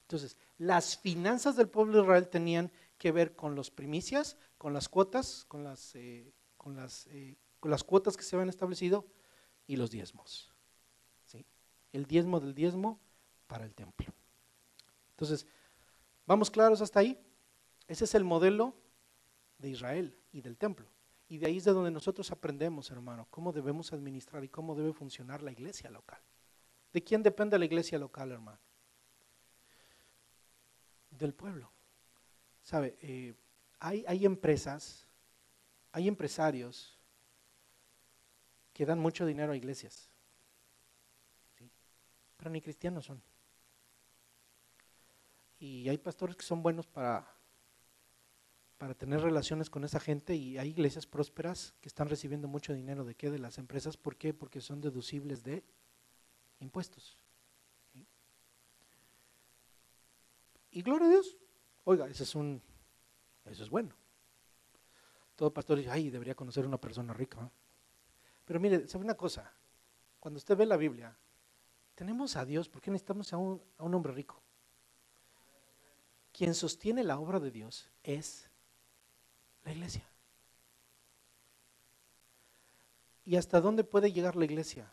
Entonces, las finanzas del pueblo de Israel tenían que ver con las primicias, con las cuotas, con las cuotas que se habían establecido y los diezmos. ¿Sí? El diezmo del diezmo para el templo. Entonces, ¿vamos claros hasta ahí? Ese es el modelo de Israel y del templo. Y de ahí es de donde nosotros aprendemos, hermano, cómo debemos administrar y cómo debe funcionar la iglesia local. ¿De quién depende la iglesia local, hermano? Del pueblo. ¿Sabe? Hay empresas, hay empresarios que dan mucho dinero a iglesias, ¿sí? Pero ni cristianos son. Y hay pastores que son buenos para tener relaciones con esa gente, y hay iglesias prósperas que están recibiendo mucho dinero. ¿De qué? De las empresas. ¿Por qué? Porque son deducibles de impuestos. ¿Sí? Y gloria a Dios. Oiga, eso es bueno. Todo pastor dice, ay, debería conocer a una persona rica, ¿eh? Pero mire, ¿sabe una cosa? Cuando usted ve la Biblia, tenemos a Dios, ¿por qué necesitamos a un hombre rico? Quien sostiene la obra de Dios es la iglesia. ¿Y hasta dónde puede llegar la iglesia?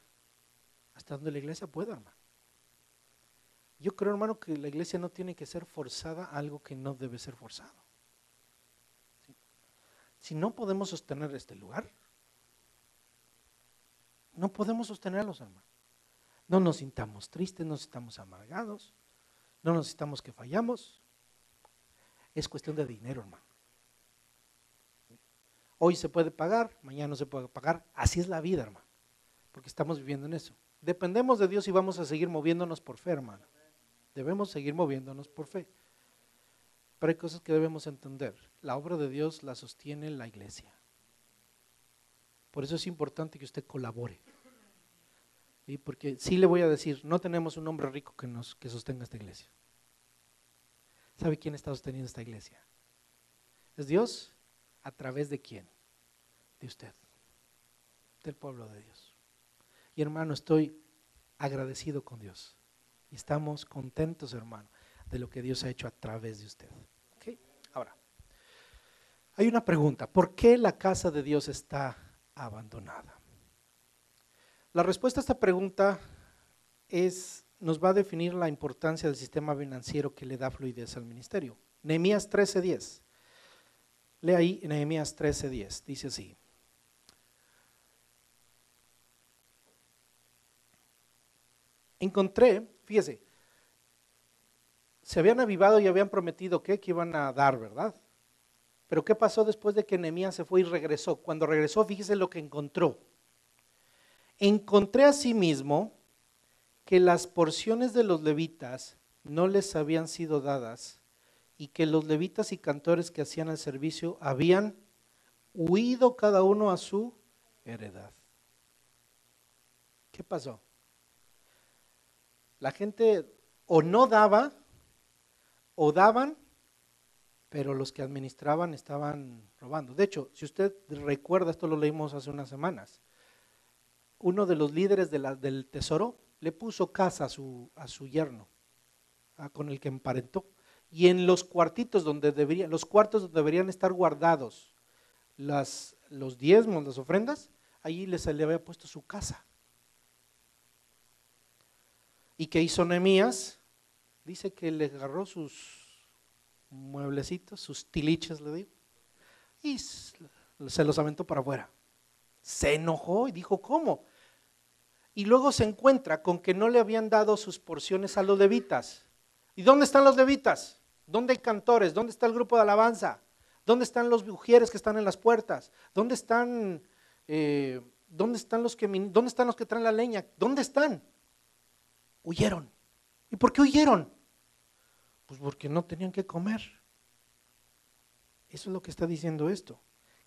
Hasta donde la iglesia pueda, hermano. Yo creo, hermano, que la iglesia no tiene que ser forzada a algo que no debe ser forzado. ¿Sí? Si no podemos sostener este lugar, no podemos sostenerlos, hermano. No nos sintamos tristes, no nos sintamos amargados, no nos sintamos que fallamos. Es cuestión de dinero, hermano. Hoy se puede pagar, mañana no se puede pagar. Así es la vida, hermano, porque estamos viviendo en eso. Dependemos de Dios y vamos a seguir moviéndonos por fe, hermano. Debemos seguir moviéndonos por fe. Pero hay cosas que debemos entender. La obra de Dios la sostiene la iglesia. Por eso es importante que usted colabore. ¿Sí? Porque sí le voy a decir, no tenemos un hombre rico que sostenga esta iglesia. ¿Sabe quién está sosteniendo esta iglesia? Es Dios. ¿A través de quién? De usted, del pueblo de Dios. Y hermano, estoy agradecido con Dios. Y estamos contentos, hermano, de lo que Dios ha hecho a través de usted. ¿Okay? Ahora, hay una pregunta. ¿Por qué la casa de Dios está abandonada? La respuesta a esta pregunta nos va a definir la importancia del sistema financiero que le da fluidez al ministerio. Nehemías 13:10. Lee ahí Nehemías 13:10, dice así. Encontré, fíjese, se habían avivado y habían prometido que iban a dar, ¿verdad? Pero ¿qué pasó después de que Nehemías se fue y regresó? Cuando regresó, fíjese lo que encontró. Encontré asimismo que las porciones de los levitas no les habían sido dadas, y que los levitas y cantores que hacían el servicio habían huido cada uno a su heredad. ¿Qué pasó? La gente o no daba, o daban, pero los que administraban estaban robando. De hecho, si usted recuerda, esto lo leímos hace unas semanas, uno de los líderes del tesoro le puso casa a su yerno, con el que emparentó. Y en los cuartitos los cuartos donde deberían estar guardados los diezmos, las ofrendas, allí le había puesto su casa. ¿Y qué hizo Nehemías? Dice que le agarró sus mueblecitos, sus tiliches, le digo, y se los aventó para afuera. Se enojó y dijo, ¿cómo? Y luego se encuentra con que no le habían dado sus porciones a los levitas. ¿Y dónde están los levitas? ¿Dónde hay cantores? ¿Dónde está el grupo de alabanza? ¿Dónde están los ujieres que están en las puertas? ¿Dónde están los que traen la leña? ¿Dónde están? Huyeron. ¿Y por qué huyeron? Pues porque no tenían que comer. Eso es lo que está diciendo esto.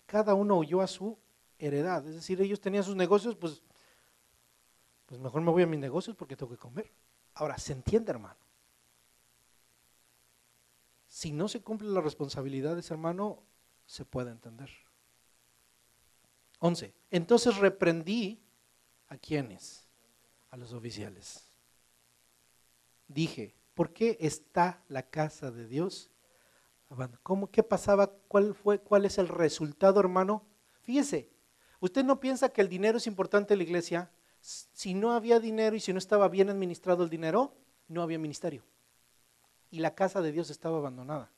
Cada uno huyó a su heredad. Es decir, ellos tenían sus negocios, pues pues mejor me voy a mis negocios porque tengo que comer. Ahora, ¿se entiende, hermano? Si no se cumplen las responsabilidades, hermano, se puede entender. 11. Entonces reprendí ¿a quiénes? A los oficiales. Dije, ¿por qué está la casa de Dios abandonada? ¿Cómo? ¿Qué pasaba? ¿Cuál es el resultado, hermano? Fíjese, ¿usted no piensa que el dinero es importante en la iglesia? Si no había dinero y si no estaba bien administrado el dinero, no había ministerio. Y la casa de Dios estaba abandonada.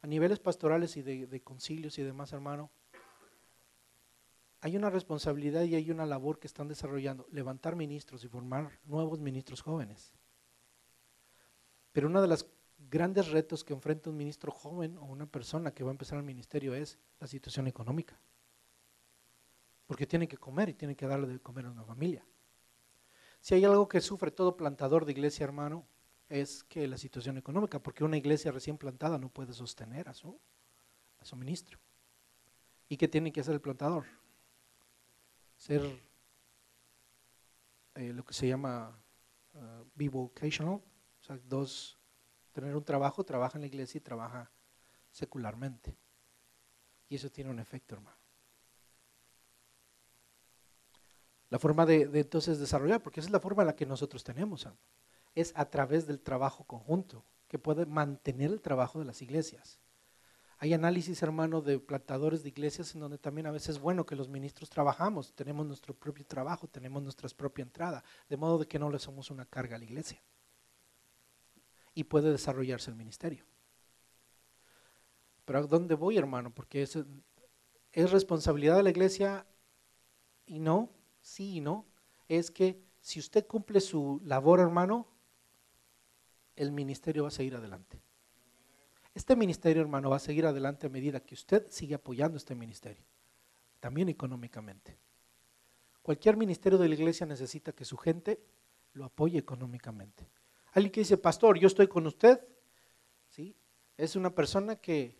A niveles pastorales y de concilios y demás, hermano, hay una responsabilidad y hay una labor que están desarrollando, levantar ministros y formar nuevos ministros jóvenes. Pero uno de los grandes retos que enfrenta un ministro joven o una persona que va a empezar el ministerio es la situación económica. Porque tiene que comer y tiene que darle de comer a una familia. Si hay algo que sufre todo plantador de iglesia, hermano, es que la situación económica, porque una iglesia recién plantada no puede sostener a su ministro. ¿Y qué tiene que hacer el plantador? Ser lo que se llama bivocational, o sea, tener un trabajo, trabaja en la iglesia y trabaja secularmente. Y eso tiene un efecto, hermano. La forma de entonces desarrollar, porque esa es la forma en la que nosotros tenemos, hermano, es a través del trabajo conjunto, que puede mantener el trabajo de las iglesias. Hay análisis, hermano, de plantadores de iglesias en donde también a veces es bueno que los ministros trabajamos, tenemos nuestro propio trabajo, tenemos nuestra propia entrada, de modo de que no le somos una carga a la iglesia. Y puede desarrollarse el ministerio. Pero ¿a dónde voy, hermano? Porque es responsabilidad de la iglesia y no, sí y no. Es que si usted cumple su labor, hermano, el ministerio va a seguir adelante. Este ministerio, hermano, va a seguir adelante a medida que usted sigue apoyando este ministerio, también económicamente. Cualquier ministerio de la iglesia necesita que su gente lo apoye económicamente. Alguien que dice, pastor, yo estoy con usted, ¿sí? Es una persona que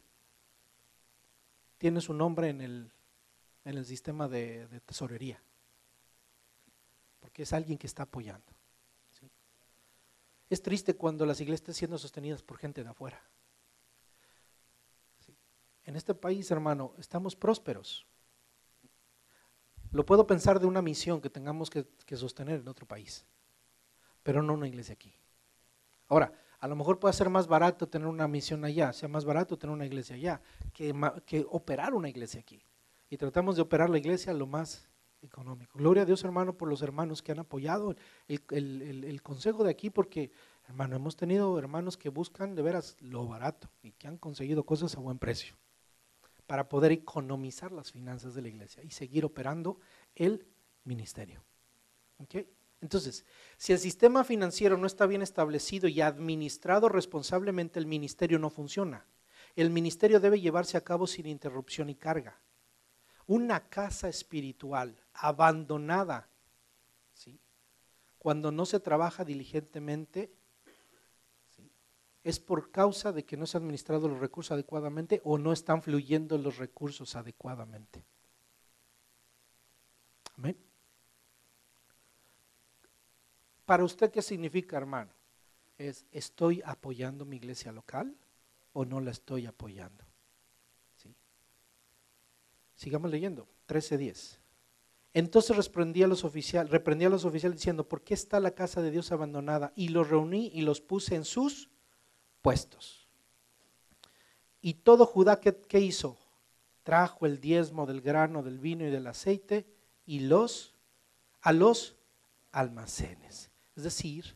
tiene su nombre en el sistema de tesorería, porque es alguien que está apoyando, ¿sí? Es triste cuando las iglesias están siendo sostenidas por gente de afuera. ¿Sí? En este país, hermano, estamos prósperos. Lo puedo pensar de una misión que tengamos que sostener en otro país, pero no una iglesia aquí. Ahora, a lo mejor puede ser más barato tener una misión allá, sea más barato tener una iglesia allá, que operar una iglesia aquí. Y tratamos de operar la iglesia lo más económico. Gloria a Dios, hermano, por los hermanos que han apoyado el consejo de aquí, porque, hermano, hemos tenido hermanos que buscan de veras lo barato y que han conseguido cosas a buen precio para poder economizar las finanzas de la iglesia y seguir operando el ministerio. ¿Okay? Entonces, si el sistema financiero no está bien establecido y administrado responsablemente, el ministerio no funciona. El ministerio debe llevarse a cabo sin interrupción y carga. Una casa espiritual abandonada, ¿sí?, cuando no se trabaja diligentemente, ¿sí?, es por causa de que no se han administrado los recursos adecuadamente o no están fluyendo los recursos adecuadamente. Amén. Para usted, ¿qué significa, hermano? ¿Estoy apoyando mi iglesia local o no la estoy apoyando? ¿Sí? Sigamos leyendo, 13:10. Entonces reprendí a los oficiales diciendo, ¿por qué está la casa de Dios abandonada? Y los reuní y los puse en sus puestos. Y todo Judá, ¿qué hizo? Trajo el diezmo del grano, del vino y del aceite y a los almacenes. Es decir,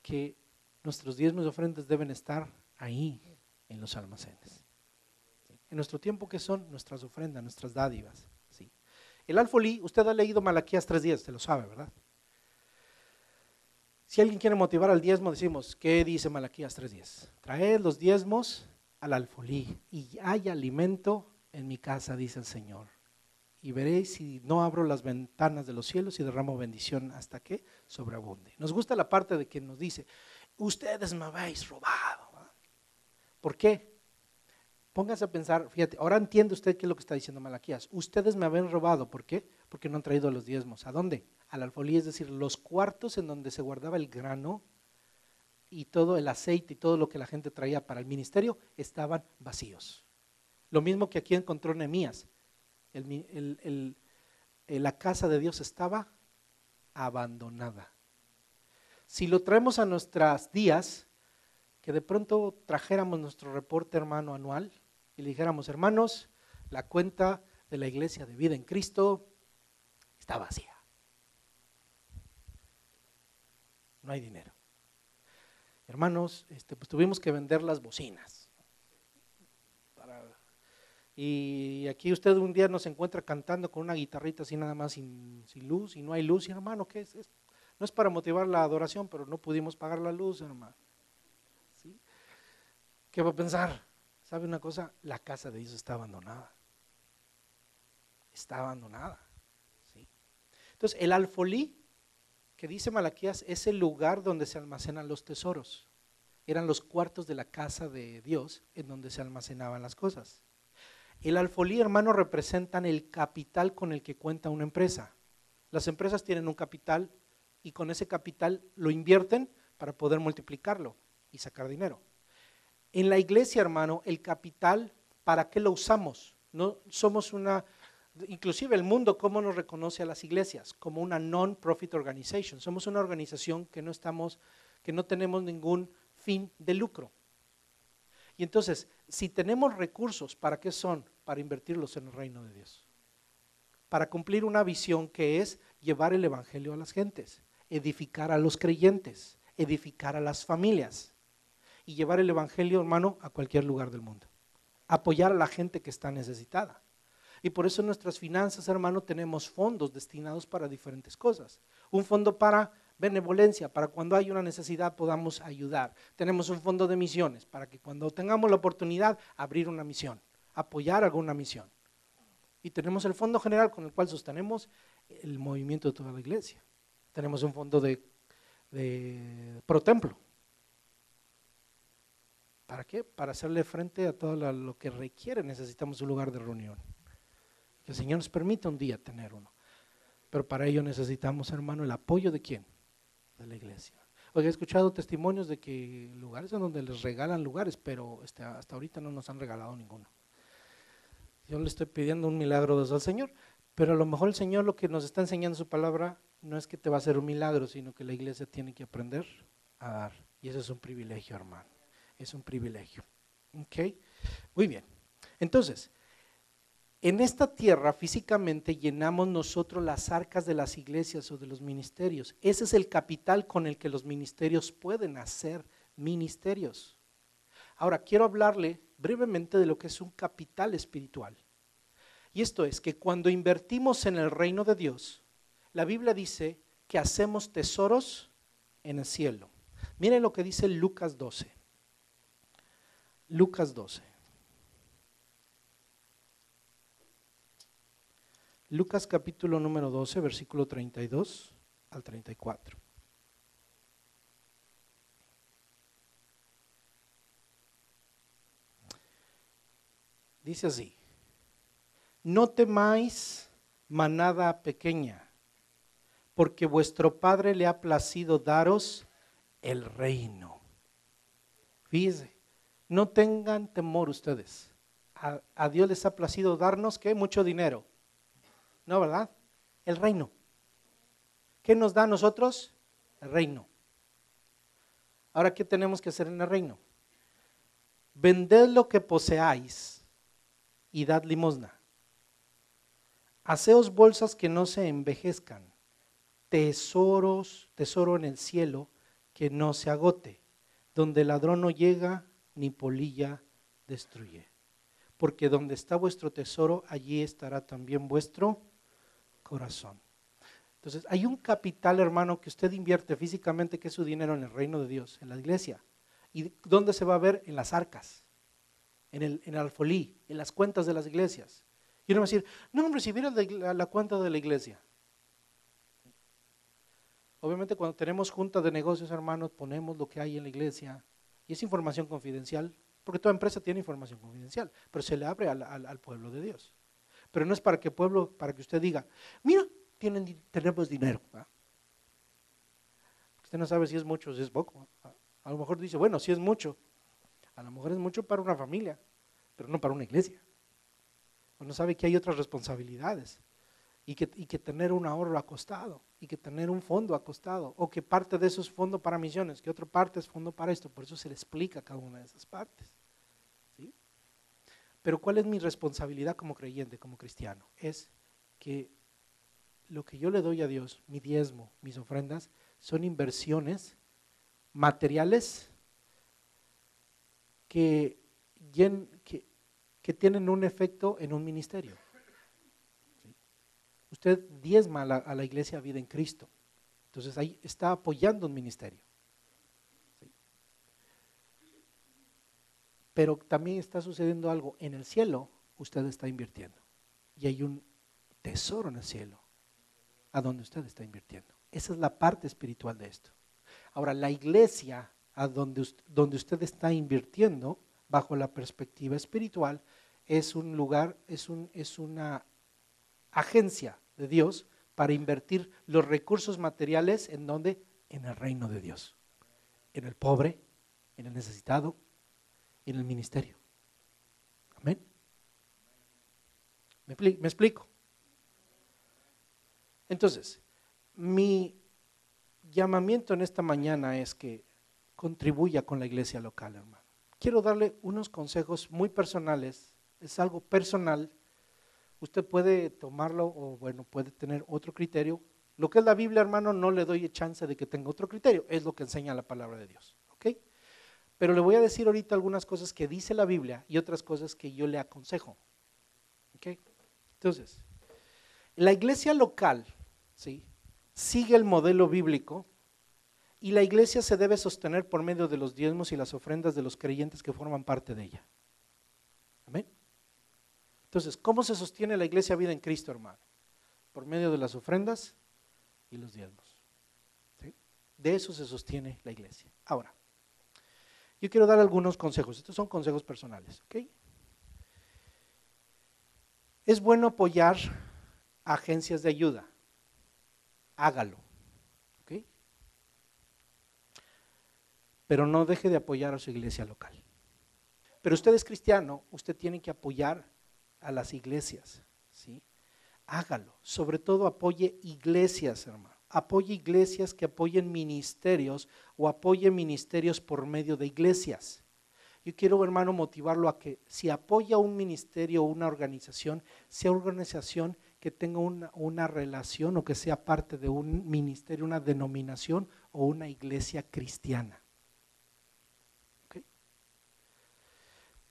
que nuestros diezmos y ofrendas deben estar ahí, en los almacenes. En nuestro tiempo, ¿qué son? Nuestras ofrendas, nuestras dádivas. ¿Sí? El alfolí, usted ha leído Malaquías 3:10, usted lo sabe, ¿verdad? Si alguien quiere motivar al diezmo, decimos, ¿qué dice Malaquías 3:10? Traed los diezmos al alfolí y hay alimento en mi casa, dice el Señor. Y veréis si no abro las ventanas de los cielos y derramo bendición hasta que sobreabunde. Nos gusta la parte de que nos dice, ustedes me habéis robado. ¿Por qué? Póngase a pensar, fíjate, ahora entiende usted qué es lo que está diciendo Malaquías. Ustedes me habían robado, ¿por qué? Porque no han traído los diezmos. ¿A dónde? Al alfolí, es decir, los cuartos en donde se guardaba el grano y todo el aceite y todo lo que la gente traía para el ministerio estaban vacíos. Lo mismo que aquí encontró Nehemías. La casa de Dios estaba abandonada. Si lo traemos a nuestros días, que de pronto trajéramos nuestro reporte, hermano, anual y le dijéramos, hermanos, la cuenta de la iglesia de vida en Cristo está vacía. No hay dinero. Hermanos, pues tuvimos que vender las bocinas. Y aquí usted un día nos encuentra cantando con una guitarrita así nada más sin luz, y no hay luz. Y hermano, ¿qué es esto? No es para motivar la adoración, pero no pudimos pagar la luz, hermano. ¿Sí? ¿Qué va a pensar? ¿Sabe una cosa? La casa de Dios está abandonada. Está abandonada. ¿Sí? Entonces, el alfolí, que dice Malaquías, es el lugar donde se almacenan los tesoros. Eran los cuartos de la casa de Dios en donde se almacenaban las cosas. El alfolí, hermano, representan el capital con el que cuenta una empresa. Las empresas tienen un capital y con ese capital lo invierten para poder multiplicarlo y sacar dinero. En la iglesia, hermano, el capital, ¿para qué lo usamos? No somos inclusive el mundo, ¿cómo nos reconoce a las iglesias? Como una non-profit organization. Somos una organización que no tenemos ningún fin de lucro. Y entonces, si tenemos recursos, ¿para qué son? Para invertirlos en el reino de Dios. Para cumplir una visión que es llevar el evangelio a las gentes, edificar a los creyentes, edificar a las familias y llevar el evangelio, hermano, a cualquier lugar del mundo. Apoyar a la gente que está necesitada. Y por eso en nuestras finanzas, hermano, tenemos fondos destinados para diferentes cosas. Un fondo para benevolencia, para cuando hay una necesidad podamos ayudar. Tenemos un fondo de misiones, para que cuando tengamos la oportunidad, abrir una misión, apoyar alguna misión. Y tenemos el fondo general con el cual sostenemos el movimiento de toda la iglesia. Tenemos un fondo de pro templo. ¿Para qué? Para hacerle frente a todo lo que requiere, necesitamos un lugar de reunión. Que el Señor nos permita un día tener uno. Pero para ello necesitamos, hermano, el apoyo ¿de quién? De la iglesia. Oye, he escuchado testimonios de que lugares en donde les regalan lugares, pero hasta ahorita no nos han regalado ninguno. Yo le estoy pidiendo un milagro desde el Señor, pero a lo mejor el Señor lo que nos está enseñando su palabra no es que te va a hacer un milagro, sino que la iglesia tiene que aprender a dar. Y eso es un privilegio, hermano. Es un privilegio. ¿Ok? Muy bien. Entonces, en esta tierra físicamente llenamos nosotros las arcas de las iglesias o de los ministerios. Ese es el capital con el que los ministerios pueden hacer ministerios. Ahora, quiero hablarle brevemente de lo que es un capital espiritual. Y esto es que cuando invertimos en el reino de Dios, la Biblia dice que hacemos tesoros en el cielo. Miren lo que dice Lucas 12. Lucas 12. Lucas capítulo número 12, versículo 32 al 34. Dice así: no temáis, manada pequeña, porque vuestro Padre le ha placido daros el reino. Fíjense, no tengan temor ustedes. A Dios les ha placido darnos, ¿qué? Mucho dinero. No, ¿verdad? El reino. ¿Qué nos da a nosotros? El reino. Ahora, ¿qué tenemos que hacer en el reino? Vended lo que poseáis y dad limosna. Haceos bolsas que no se envejezcan, tesoro en el cielo que no se agote, donde el ladrón no llega ni polilla destruye. Porque donde está vuestro tesoro, allí estará también vuestro corazón. Entonces, hay un capital, hermano, que usted invierte físicamente, que es su dinero en el reino de Dios, en la iglesia. ¿Y dónde se va a ver? En las arcas, en el alfolí, en las cuentas de las iglesias. Y uno va a decir, no, hombre, si viera la cuenta de la iglesia. Obviamente cuando tenemos junta de negocios, hermanos, ponemos lo que hay en la iglesia y es información confidencial, porque toda empresa tiene información confidencial, pero se le abre al pueblo de Dios. Pero no es para que usted diga, mira, tenemos dinero. ¿Va? Usted no sabe si es mucho o si es poco. A lo mejor dice, bueno, si es mucho, a lo mejor es mucho para una familia, pero no para una iglesia. O no sabe que hay otras responsabilidades y que tener un ahorro ha costado y que tener un fondo ha costado, o que parte de eso es fondo para misiones, que otra parte es fondo para esto. Por eso se le explica cada una de esas partes. ¿Sí? Pero ¿cuál es mi responsabilidad como creyente, como cristiano? Es que lo que yo le doy a Dios, mi diezmo, mis ofrendas, son inversiones materiales que tienen un efecto en un ministerio. ¿Sí? Usted diezma a la iglesia Vida en Cristo, entonces ahí está apoyando un ministerio. ¿Sí? Pero también está sucediendo algo en el cielo, usted está invirtiendo y hay un tesoro en el cielo a donde usted está invirtiendo. Esa es la parte espiritual de esto. Ahora, la iglesia a donde usted está invirtiendo, bajo la perspectiva espiritual, es un lugar, es una agencia de Dios para invertir los recursos materiales en donde, en el reino de Dios, en el pobre, en el necesitado, en el ministerio. Amén. ¿Me explico? Entonces, mi llamamiento en esta mañana es que contribuya con la iglesia local, hermano. Quiero darle unos consejos muy personales, es algo personal. Usted puede tomarlo o bueno, puede tener otro criterio. Lo que es la Biblia, hermano, no le doy chance de que tenga otro criterio, es lo que enseña la palabra de Dios, ¿ok? Pero le voy a decir ahorita algunas cosas que dice la Biblia y otras cosas que yo le aconsejo, ¿ok? Entonces, la iglesia local, ¿sí?, sigue el modelo bíblico y la iglesia se debe sostener por medio de los diezmos y las ofrendas de los creyentes que forman parte de ella. Amén. Entonces, ¿cómo se sostiene la iglesia Vida en Cristo, hermano? Por medio de las ofrendas y los diezmos. ¿Sí? De eso se sostiene la iglesia. Ahora, yo quiero dar algunos consejos. Estos son consejos personales, ¿ok? Es bueno apoyar a agencias de ayuda. Hágalo, ¿ok? Pero no deje de apoyar a su iglesia local. Pero usted es cristiano, usted tiene que apoyar a las iglesias, ¿sí? Hágalo, sobre todo apoye iglesias, hermano. Apoye iglesias que apoyen ministerios o apoye ministerios por medio de iglesias. Yo quiero, hermano, motivarlo a que si apoya un ministerio o una organización, sea una organización que tenga una relación o que sea parte de un ministerio, una denominación o una iglesia cristiana. ¿Okay?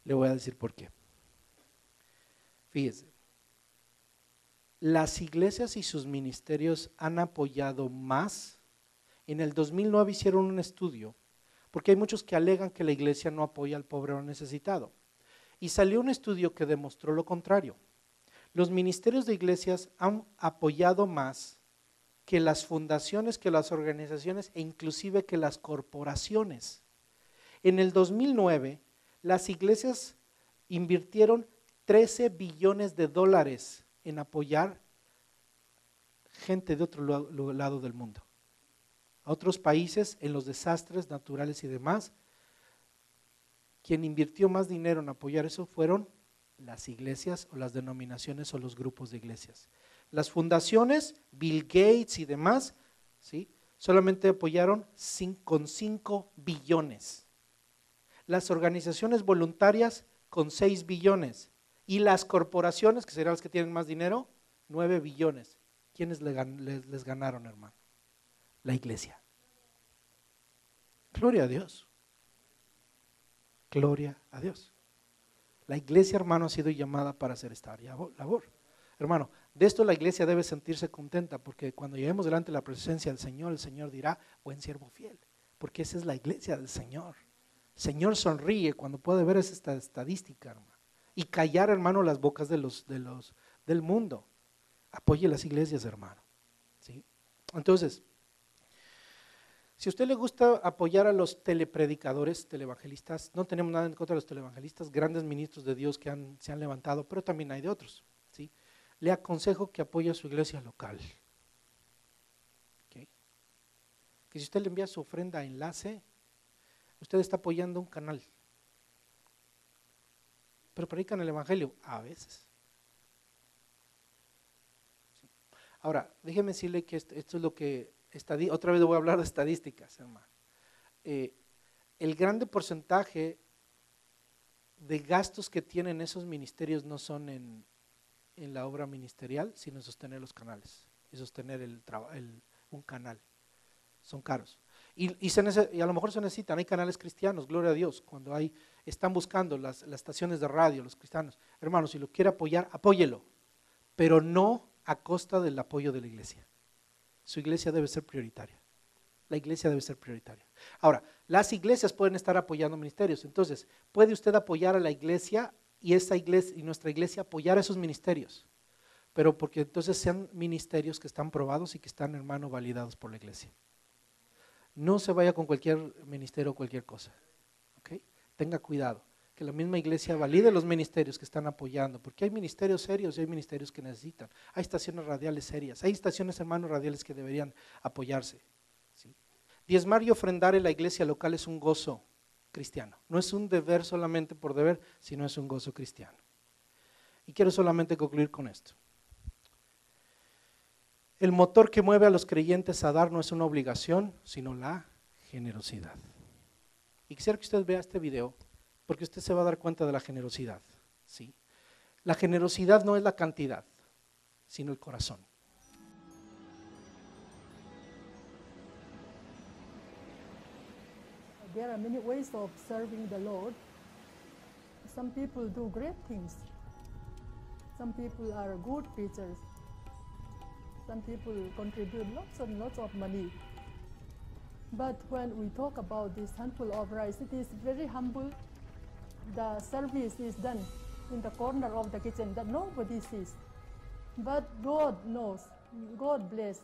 Le voy a decir por qué. Fíjese, las iglesias y sus ministerios han apoyado más. En el 2009 hicieron un estudio, porque hay muchos que alegan que la iglesia no apoya al pobre o al necesitado. Y salió un estudio que demostró lo contrario. Los ministerios de iglesias han apoyado más que las fundaciones, que las organizaciones e inclusive que las corporaciones. En el 2009, las iglesias invirtieron 13 billones de dólares en apoyar gente de otro lado del mundo, a otros países en los desastres naturales y demás. Quien invirtió más dinero en apoyar eso fueron las iglesias o las denominaciones o los grupos de iglesias. Las fundaciones, Bill Gates y demás, ¿sí?, solamente apoyaron con 5 billones. Las organizaciones voluntarias con 6 billones. Y las corporaciones, que serán las que tienen más dinero, 9 billones. ¿Quiénes les ganaron, hermano? La iglesia. Gloria a Dios. Gloria a Dios. La iglesia, hermano, ha sido llamada para hacer esta labor. Hermano, de esto la iglesia debe sentirse contenta, porque cuando lleguemos delante de la presencia del Señor, el Señor dirá, buen siervo fiel, porque esa es la iglesia del Señor. El Señor sonríe cuando puede ver esta estadística, hermano, y callar, hermano, las bocas del mundo. Apoye las iglesias, hermano, ¿sí? Entonces, Si a usted le gusta apoyar a los telepredicadores, televangelistas, no tenemos nada en contra de los televangelistas, grandes ministros de Dios que se han levantado, pero también hay de otros, ¿sí? Le aconsejo que apoye a su iglesia local. ¿Okay? Que si usted le envía su ofrenda a enlace, usted está apoyando un canal. Pero predican el evangelio a veces. ¿Sí? Ahora, déjeme decirle que esto es lo que, otra vez voy a hablar de estadísticas, hermano. El grande porcentaje de gastos que tienen esos ministerios no son en la obra ministerial, sino en sostener los canales y sostener un canal. Son caros. Y a lo mejor se necesitan, hay canales cristianos, gloria a Dios, cuando están buscando las estaciones de radio, los cristianos. Hermanos, si lo quiere apoyar, apóyelo, pero no a costa del apoyo de la iglesia. Su iglesia debe ser prioritaria. La iglesia debe ser prioritaria. Ahora, las iglesias pueden estar apoyando ministerios, entonces, ¿puede usted apoyar a la iglesia y nuestra iglesia apoyar a esos ministerios? Pero porque entonces sean ministerios que están probados y que están, hermano, validados por la iglesia. No se vaya con cualquier ministerio o cualquier cosa. ¿Okay? Tenga cuidado, que la misma iglesia valide los ministerios que están apoyando, porque hay ministerios serios y hay ministerios que necesitan. Hay estaciones radiales serias, hay estaciones, hermanos, radiales que deberían apoyarse. ¿Sí? Diezmar y ofrendar en la iglesia local es un gozo cristiano. No es un deber solamente por deber, sino es un gozo cristiano. Y quiero solamente concluir con esto. El motor que mueve a los creyentes a dar no es una obligación, sino la generosidad. Y quisiera que usted vea este video, porque usted se va a dar cuenta de la generosidad. ¿Sí? La generosidad no es la cantidad, sino el corazón. There are many ways of serving the Lord. Some people do great things. Some people are good preachers. Some people contribute lots and lots of money. But when we talk about this handful of rice, it is very humble. The service is done in the corner of the kitchen that nobody sees. But God knows. God bless.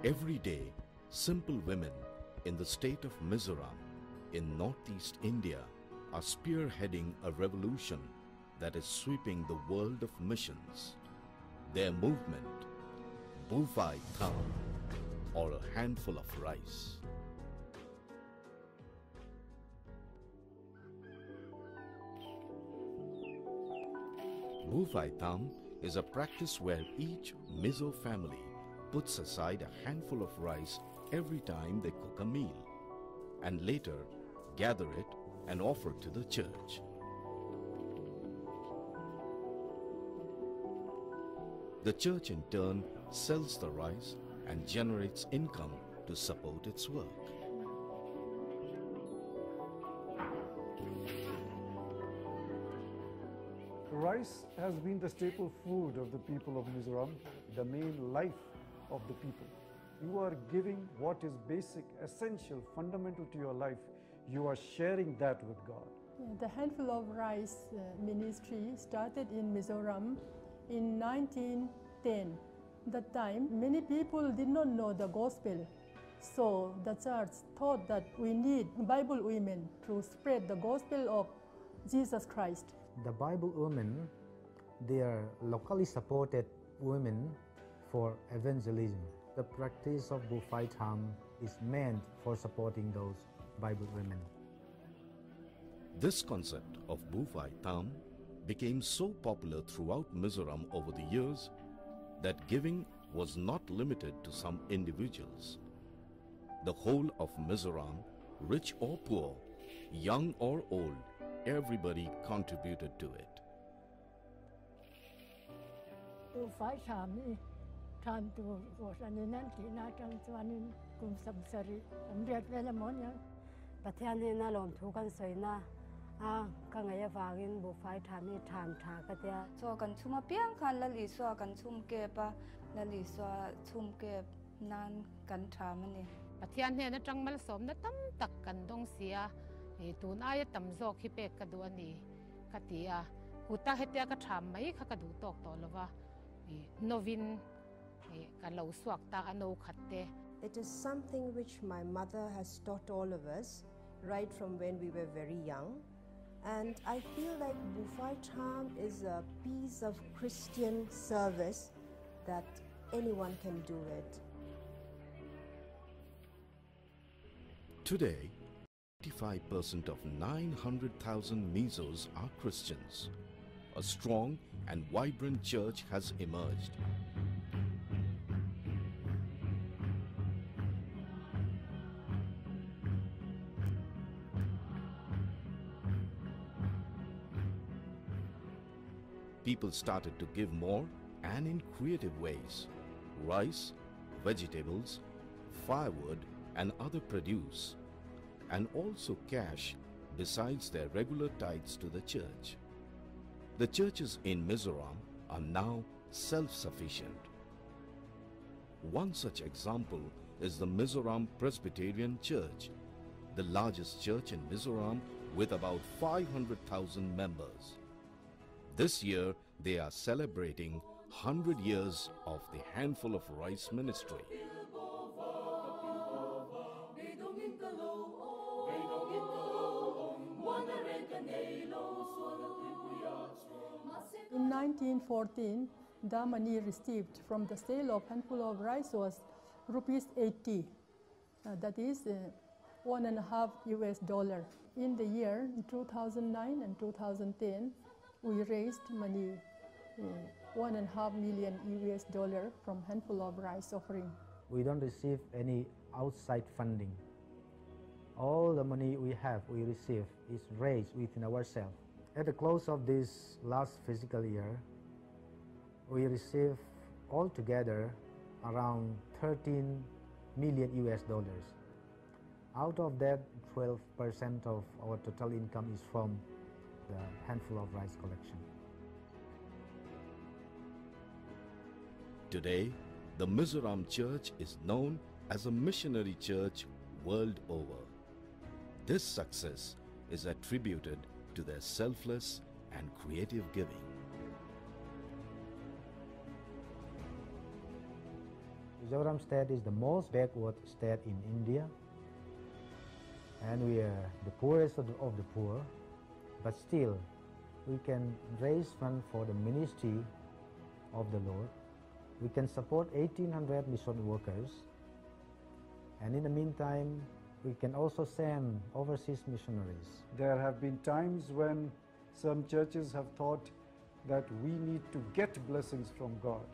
Every day, simple women in the state of Mizoram in northeast India are spearheading a revolution that is sweeping the world of missions. Their movement, Bufai Tham, or a handful of rice. Bufai Tham is a practice where each Mizo family puts aside a handful of rice every time they cook a meal, and later gather it and offer to the church. The church in turn sells the rice and generates income to support its work. Rice has been the staple food of the people of Mizoram, the main life of the people. You are giving what is basic, essential, fundamental to your life. You are sharing that with God. The Handful of Rice ministry started in Mizoram in 1910. That time, many people did not know the gospel. So the church thought that we need Bible women to spread the gospel of Jesus Christ. The Bible women, they are locally supported women for evangelism. The practice of Bufai Tham is meant for supporting those Bible women. This concept of Bufai Tham became so popular throughout Mizoram over the years that giving was not limited to some individuals. The whole of Mizoram, rich or poor, young or old, everybody contributed to it. Bufai Tham ni tham tu kosanin nanti na tang chuanin kum samsari amriat vela monya Pathian na lom thu kan soina ka ngaya wangin Bufai Tham ni tham tha ka tia so kan chuma piang khan la li so kan chum ke pa la li so chum ke nan kan tha mani Pathian he na tangmal som na tam tak kan dong sia e tun ai tam zok hi pek ka du ani katia kuta hetia ka tham mai kha ka du tok to lova novin kalau suak ta ano khatte. It is something which my mother has taught all of us right from when we were very young. And I feel like Bufai Tham is a piece of Christian service that anyone can do it. Today, 85% of 900,000 Mizos are Christians. A strong and vibrant church has emerged. People started to give more and in creative ways. Rice, vegetables, firewood and other produce, and also cash besides their regular tithes to the church. The churches in Mizoram are now self-sufficient. One such example is the Mizoram Presbyterian Church, the largest church in Mizoram with about 500,000 members. This year, they are celebrating 100 years of the Handful of Rice ministry. In 1914, the money received from the sale of handful of rice was rupees 80. That is $1.5 US. In the year 2009 and 2010, we raised money, $1.5 million US from handful of rice offering. We don't receive any outside funding. All the money we receive is raised within ourselves. At the close of this last fiscal year, we received altogether around 13 million US dollars. Out of that, 12% of our total income is from the handful of rice collection. Today, the Mizoram Church is known as a missionary church world over. This success is attributed to their selfless and creative giving. Mizoram state is the most backward state in India, and we are the poorest of the poor, but still we can raise funds for the ministry of the Lord. We can support 1,800 mission workers, and in the meantime we can also send overseas missionaries. There have been times when some churches have thought that we need to get blessings from God,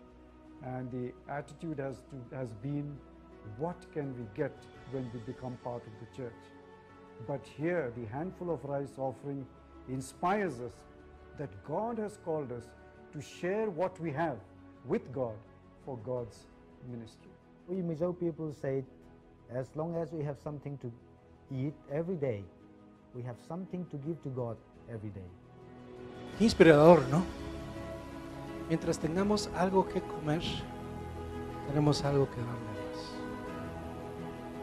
and the attitude has been, what can we get when we become part of the church? But here the handful of rice offering inspires us that God has called us to share what we have with God for God's ministry. We Mizo people say, as long as we have something to eat every day, we have something to give to God every day. Qué inspirador, ¿no? Mientras tengamos algo que comer, tenemos algo que darle a Dios.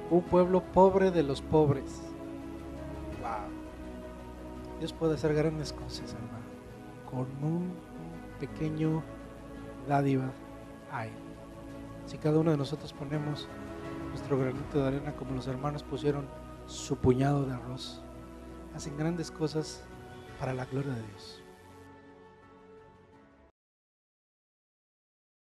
Un pueblo pobre de los pobres. Wow. Dios puede hacer grandes cosas, hermano, con un pequeño dádiva a Él. Si cada uno de nosotros ponemos nuestro granito de arena, como los hermanos pusieron su puñado de arroz, hacen grandes cosas para la gloria de Dios.